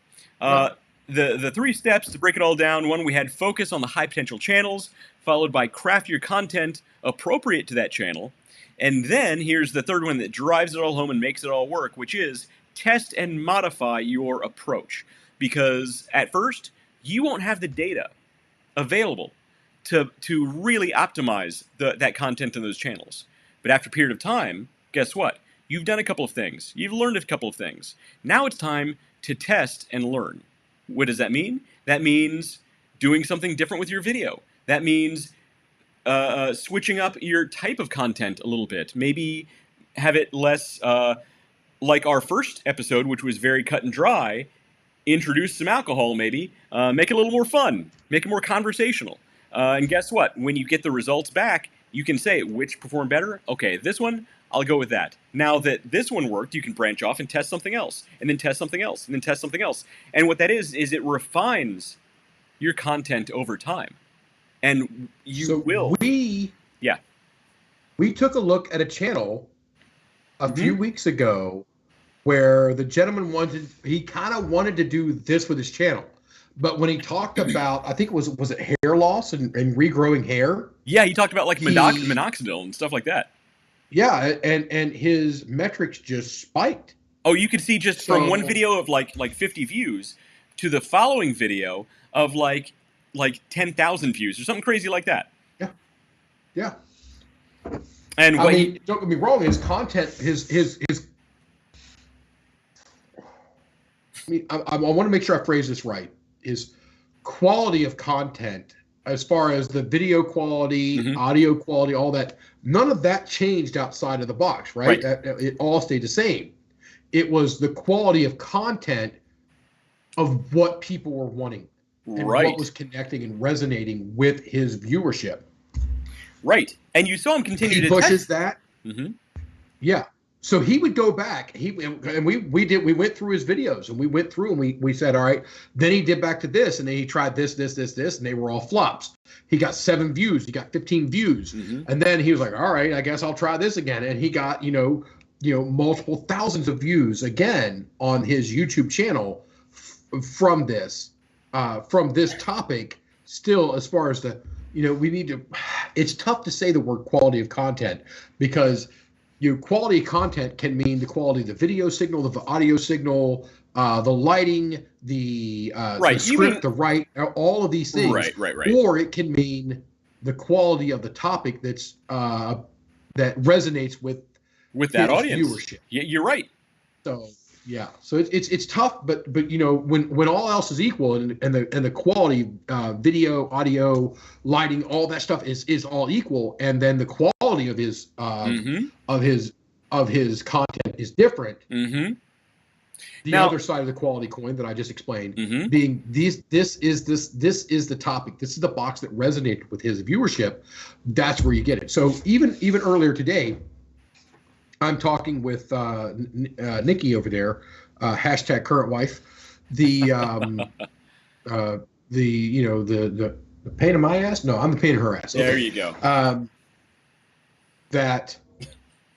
S2: the 3 steps to break it all down. 1, we had focus on the high potential channels, followed by craft your content appropriate to that channel. And then here's the 3rd one that drives it all home and makes it all work, which is test and modify your approach. Because at first, you won't have the data available to really optimize that content in those channels. But after a period of time, guess what? You've done a couple of things. You've learned a couple of things. Now it's time to test and learn. What does that mean? That means doing something different with your video. That means switching up your type of content a little bit. Maybe have it less like our first episode, which was very cut and dry. Introduce some alcohol, maybe. Make it a little more fun. Make it more conversational. And guess what? When you get the results back, you can say which performed better. Okay, this one, I'll go with that. Now that this one worked, you can branch off and test something else, and then test something else, and then test something else. And what that is it refines your content over time. And you will.
S3: We took a look at a channel a few weeks ago where the gentleman he kind of wanted to do this with his channel. But when he talked about, I think was it hair loss and regrowing hair?
S2: Yeah, he talked about like minoxidil and stuff like that.
S3: Yeah, and his metrics just spiked.
S2: Oh, you could see just from one video of like 50 views to the following video of like 10,000 views or something crazy like that.
S3: Yeah.
S2: And
S3: I mean, don't get me wrong, his content, I want to make sure I phrase this right. His quality of content, as far as the video quality, audio quality, all that, none of that changed outside of the box, right? It all stayed the same. It was the quality of content of what people were wanting and what was connecting and resonating with his viewership.
S2: Right. And you saw him continue to
S3: He pushes
S2: test.
S3: that.
S2: Mm-hmm.
S3: Yeah. So he would go back. We went through his videos and we went through and we said, all right, then he did back to this, and then he tried this, and they were all flops. He got 7 views, he got 15 views. And then he was like, all right, I guess I'll try this again. And he got, multiple thousands of views again on his YouTube channel from this topic. Still, as far as it's tough to say the word quality of content, because quality content can mean the quality of the video signal, the audio signal, the lighting, the script, all of these things.
S2: Right.
S3: Or it can mean the quality of the topic that resonates with
S2: that audience
S3: viewership.
S2: Yeah, you're right.
S3: So it's tough, but when all else is equal and the quality, video, audio, lighting, all that stuff is all equal, and then the quality of his content is different. The other side of the quality coin that I just explained being this is the topic. This is the box that resonated with his viewership. That's where you get it. So even earlier today, I'm talking with Nikki over there, hashtag current wife. The pain in my ass? No, I'm the pain in her ass. Okay.
S2: There you go.
S3: That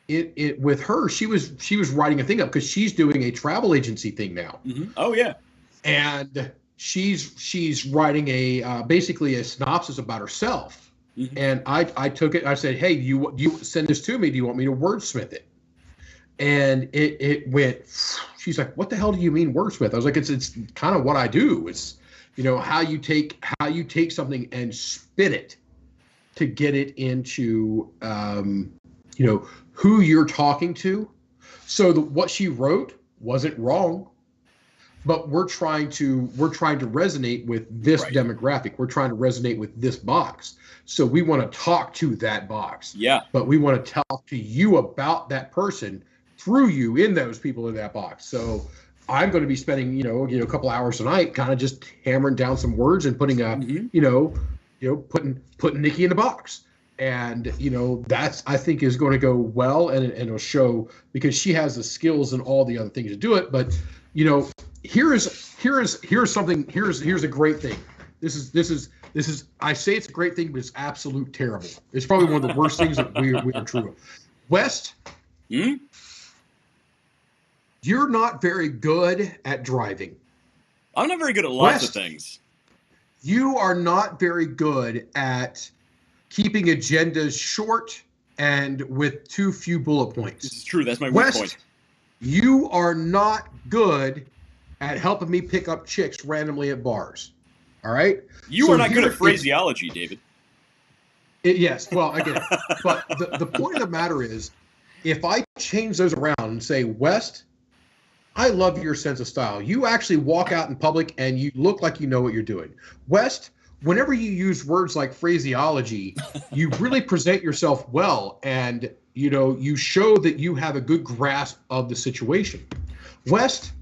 S3: it with her, she was writing a thing up because she's doing a travel agency thing now.
S2: Oh yeah.
S3: And she's writing a basically a synopsis about herself. And I took it. I said, hey, you send this to me? Do you want me to wordsmith it? And it went. She's like, what the hell do you mean wordsmith? I was like, it's kind of what I do. It's how you take something and spin it to get it into who you're talking to. So what she wrote wasn't wrong, but we're trying to resonate with this demographic. We're trying to resonate with this box. So we want to talk to that box.
S2: Yeah.
S3: But we want to talk to you about that person through you in those people in that box. So I'm going to be spending, a couple hours tonight, kind of just hammering down some words and putting putting Nikki in the box. And, that's, I think, is going to go well, and it'll show, because she has the skills and all the other things to do it. But, here's a great thing. This is, I say it's a great thing, but it's absolute terrible. It's probably one of the worst things that we are true of. West, you're not very good at driving.
S2: I'm not very good at lots of things.
S3: You are not very good at keeping agendas short and with too few bullet points.
S2: This is true. That's my weak point.
S3: You are not good at helping me pick up chicks randomly at bars. All right?
S2: You are not good at phraseology, David.
S3: Yes. Well, I get it. But the point of the matter is, if I change those around and say, West, I love your sense of style. You actually walk out in public and you look like you know what you're doing. West, whenever you use words like phraseology, you really present yourself well, and you show that you have a good grasp of the situation. West,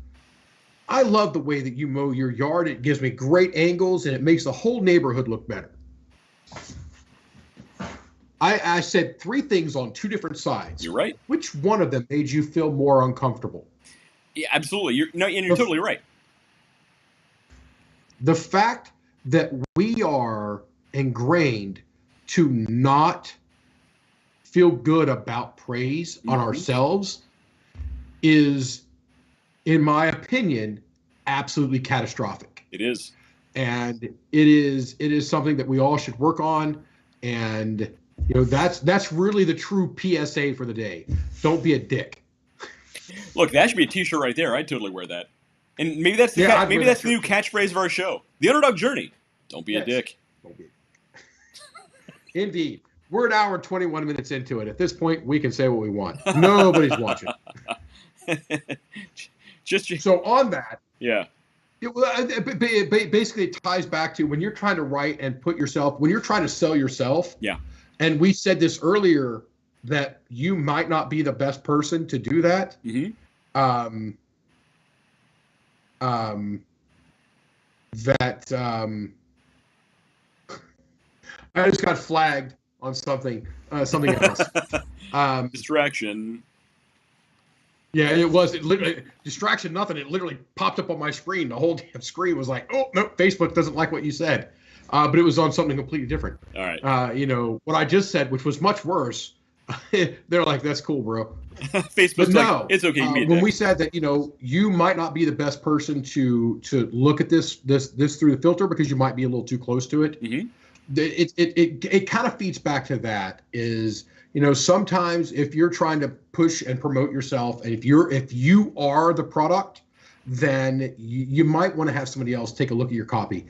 S3: I love the way that you mow your yard. It gives me great angles, and it makes the whole neighborhood look better. I said 3 things on 2 different sides.
S2: You're right.
S3: Which one of them made you feel more uncomfortable?
S2: Yeah, absolutely. You're totally right.
S3: The fact that we are ingrained to not feel good about praise on ourselves is, in my opinion, absolutely catastrophic.
S2: It is.
S3: And it is something that we all should work on. And that's really the true PSA for the day. Don't be a dick.
S2: Look, that should be a T-shirt right there. I'd totally wear that. And maybe that's the new catchphrase of our show. The Underdog Journey. Don't be a dick.
S3: Don't be. Indeed. We're an hour and 21 minutes into it. At this point, we can say what we want. Nobody's watching. So on that,
S2: yeah.
S3: Basically, it ties back to when you're trying to write and when you're trying to sell yourself.
S2: Yeah. And
S3: we said this earlier that you might not be the best person to do that.
S2: Mm-hmm.
S3: I just got flagged on something else.
S2: Distraction.
S3: Yeah, it literally distraction, nothing. It literally popped up on my screen. The whole damn screen was like, oh, no, Facebook doesn't like what you said. But it was on something completely different.
S2: All right.
S3: What I just said, which was much worse, they're like, that's cool, bro.
S2: Facebook's like, it's okay.
S3: When we said that, you might not be the best person to look at this through the filter because you might be a little too close to it.
S2: Mm-hmm.
S3: It kind of feeds back to that is, sometimes if you're trying to push and promote yourself, and if you are the product, then you might want to have somebody else take a look at your copy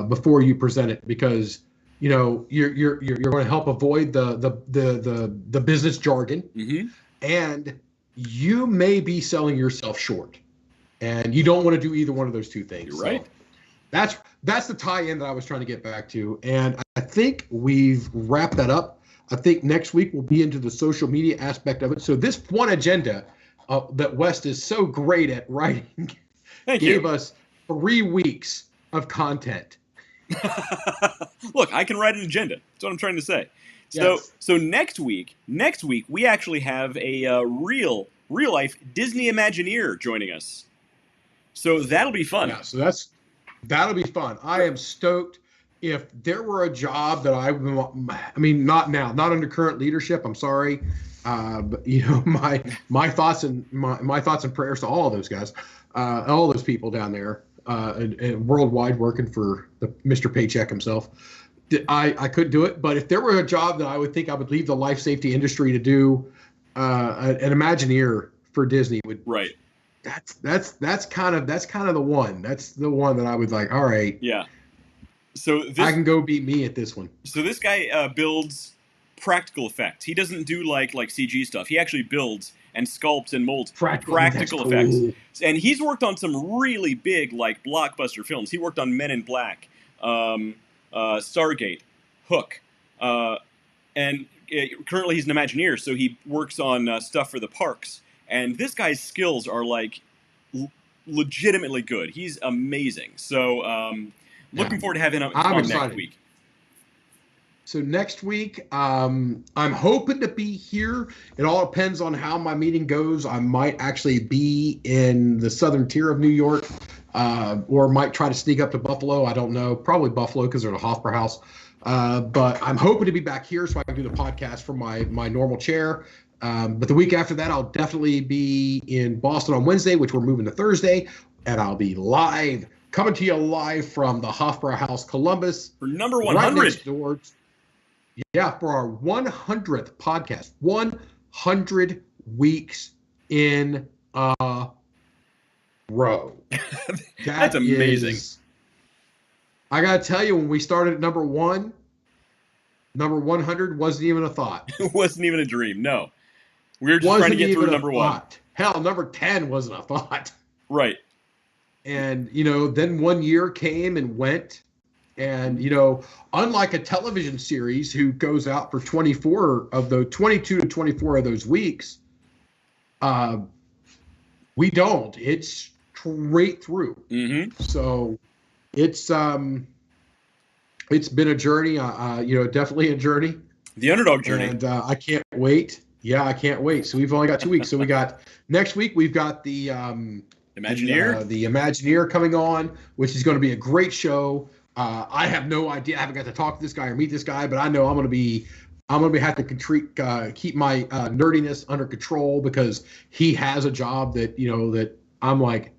S3: before you present it, because you're going to help avoid the business jargon,
S2: mm-hmm.
S3: and you may be selling yourself short, and you don't want to do either one of those 2 things.
S2: You're right.
S3: So that's the tie-in that I was trying to get back to, and I think we've wrapped that up. I think next week we'll be into the social media aspect of it. So this one agenda that West is so great at writing gave us 3 weeks of content.
S2: Look, I can write an agenda. That's what I'm trying to say.
S3: Yes.
S2: So next week we actually have a real life Disney Imagineer joining us. So that'll be fun.
S3: Yeah, so that'll be fun. I am stoked. If there were a job that not under current leadership, I'm sorry, but my thoughts and my thoughts and prayers to all of those guys, all those people down there, and worldwide working for the Mr. Paycheck himself. I couldn't do it, but if there were a job that I would think I would leave the life safety industry to do, an Imagineer for Disney would.
S2: Right.
S3: That's kind of the one. That's the one that I would like. All right.
S2: Yeah. So
S3: I can go beat me at this one.
S2: So this guy builds practical effects. He doesn't do like CG stuff. He actually builds and sculpts and molds practical effects.
S3: Cool.
S2: And he's worked on some really big like blockbuster films. He worked on Men in Black, Stargate, Hook, and currently he's an Imagineer, so he works on stuff for the parks. And this guy's skills are like legitimately good. He's amazing. So looking forward to having him on next week.
S3: So next week, I'm hoping to be here. It all depends on how my meeting goes. I might actually be in the southern tier of New York, or might try to sneak up to Buffalo. I don't know. Probably Buffalo because they're the Hofbräu House. But I'm hoping to be back here so I can do the podcast from my normal chair. But the week after that, I'll definitely be in Boston on Wednesday, which we're moving to Thursday, and I'll be coming to you live from the Hofbräu House, Columbus.
S2: For number 100.
S3: Right next door. Yeah, for our 100th podcast. 100 weeks in a row.
S2: That's amazing.
S3: I got to tell you, when we started at number 100 wasn't even a thought.
S2: It wasn't even a dream, no. We were just trying to get through number 1.
S3: Hell, number 10 wasn't a thought.
S2: Right.
S3: And, then one year came and went, And unlike a television series who goes out for 22 to 24 of those weeks, we don't. It's straight through.
S2: Mm-hmm.
S3: So it's been a journey. Definitely a journey.
S2: The Underdog Journey.
S3: And I can't wait. Yeah, I can't wait. So we've only got 2 weeks. So we got next week. We've got the
S2: Imagineer.
S3: the Imagineer coming on, which is going to be a great show. I have no idea. I haven't got to talk to this guy or meet this guy, but I know I'm going to have to keep my nerdiness under control, because he has a job that that I'm like,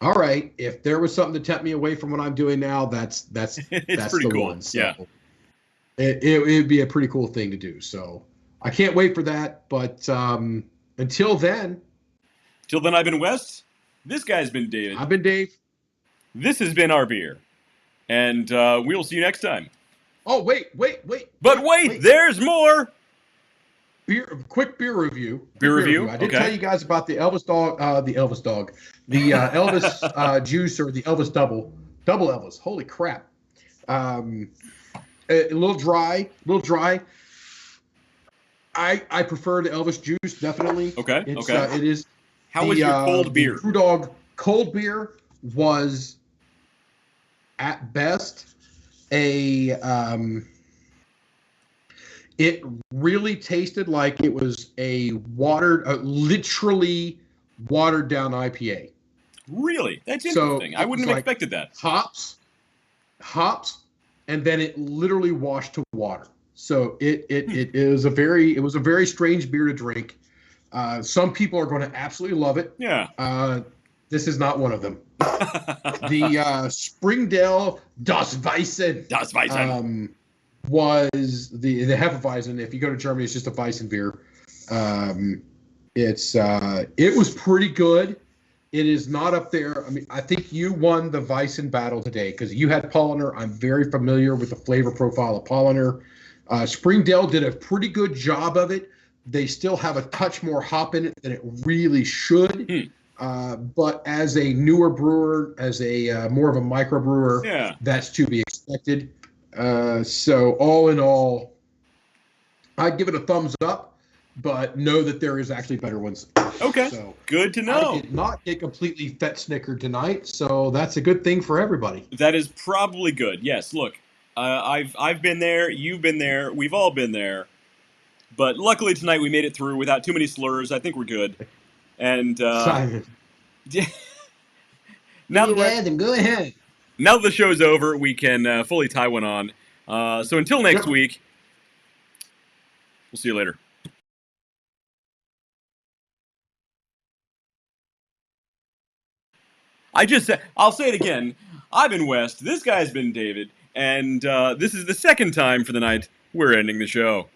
S3: all right, if there was something to tempt me away from what I'm doing now, that's
S2: It's
S3: that's
S2: pretty
S3: the
S2: cool.
S3: one. So
S2: Yeah.
S3: It'd be a pretty cool thing to do. So I can't wait for that. But until then,
S2: I've been Wes. This guy's been David.
S3: I've been Dave.
S2: This has been our beer. And we'll see you next time.
S3: Oh, wait.
S2: But wait, there's more.
S3: Quick beer review.
S2: Beer review?
S3: I did
S2: Okay.
S3: tell you guys about the Elvis Elvis juice, or the Elvis double Elvis. Holy crap. A little dry. I prefer the Elvis juice, definitely.
S2: Okay.
S3: It is.
S2: How was your cold beer?
S3: The Brewdog cold beer was, at best, it really tasted like it was a literally watered down IPA.
S2: Really? That's
S3: So
S2: interesting. I wouldn't have expected that.
S3: Hops, and then it literally washed to water. So it was a very strange beer to drink. Some people are going to absolutely love it.
S2: Yeah.
S3: This is not one of them. The Springdale Das Weissen.
S2: Das Weizen.
S3: Was the Hefeweizen. If you go to Germany, it's just a Weissen beer. It was pretty good. It is not up there. I mean, I think you won the Weissen battle today because you had Polliner. I'm very familiar with the flavor profile of Polliner. Springdale did a pretty good job of it. They still have a touch more hop in it than it really should. But as a newer brewer, as a more of a microbrewer, that's to be expected. So all in all, I'd give it a thumbs up, but know that there is actually better ones.
S2: Okay,
S3: so
S2: good to know.
S3: I did not get completely fet snickered tonight, so that's a good thing for everybody.
S2: That is probably good. Yes, look, I've been there, you've been there, we've all been there, but luckily tonight we made it through without too many slurs. I think we're good. And
S3: Simon.
S2: Now
S3: Go ahead.
S2: Now that the show's over, we can fully tie one on. So until next week, we'll see you later. I'll say it again. I've been West, this guy's been David, and this is the second time for the night we're ending the show.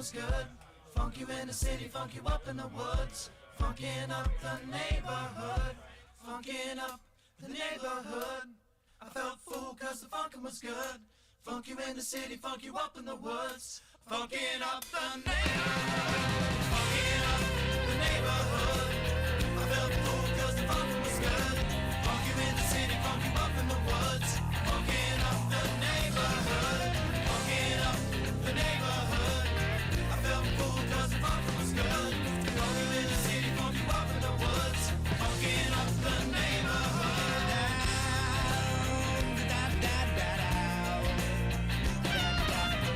S1: was good. Funk you in the city, funk you up in the woods. Funkin' up the neighborhood. Funkin' up the neighborhood. I felt fool cause the funkin' was good. Funk you in the city, funk you up in the woods. Funkin' up the neighborhood.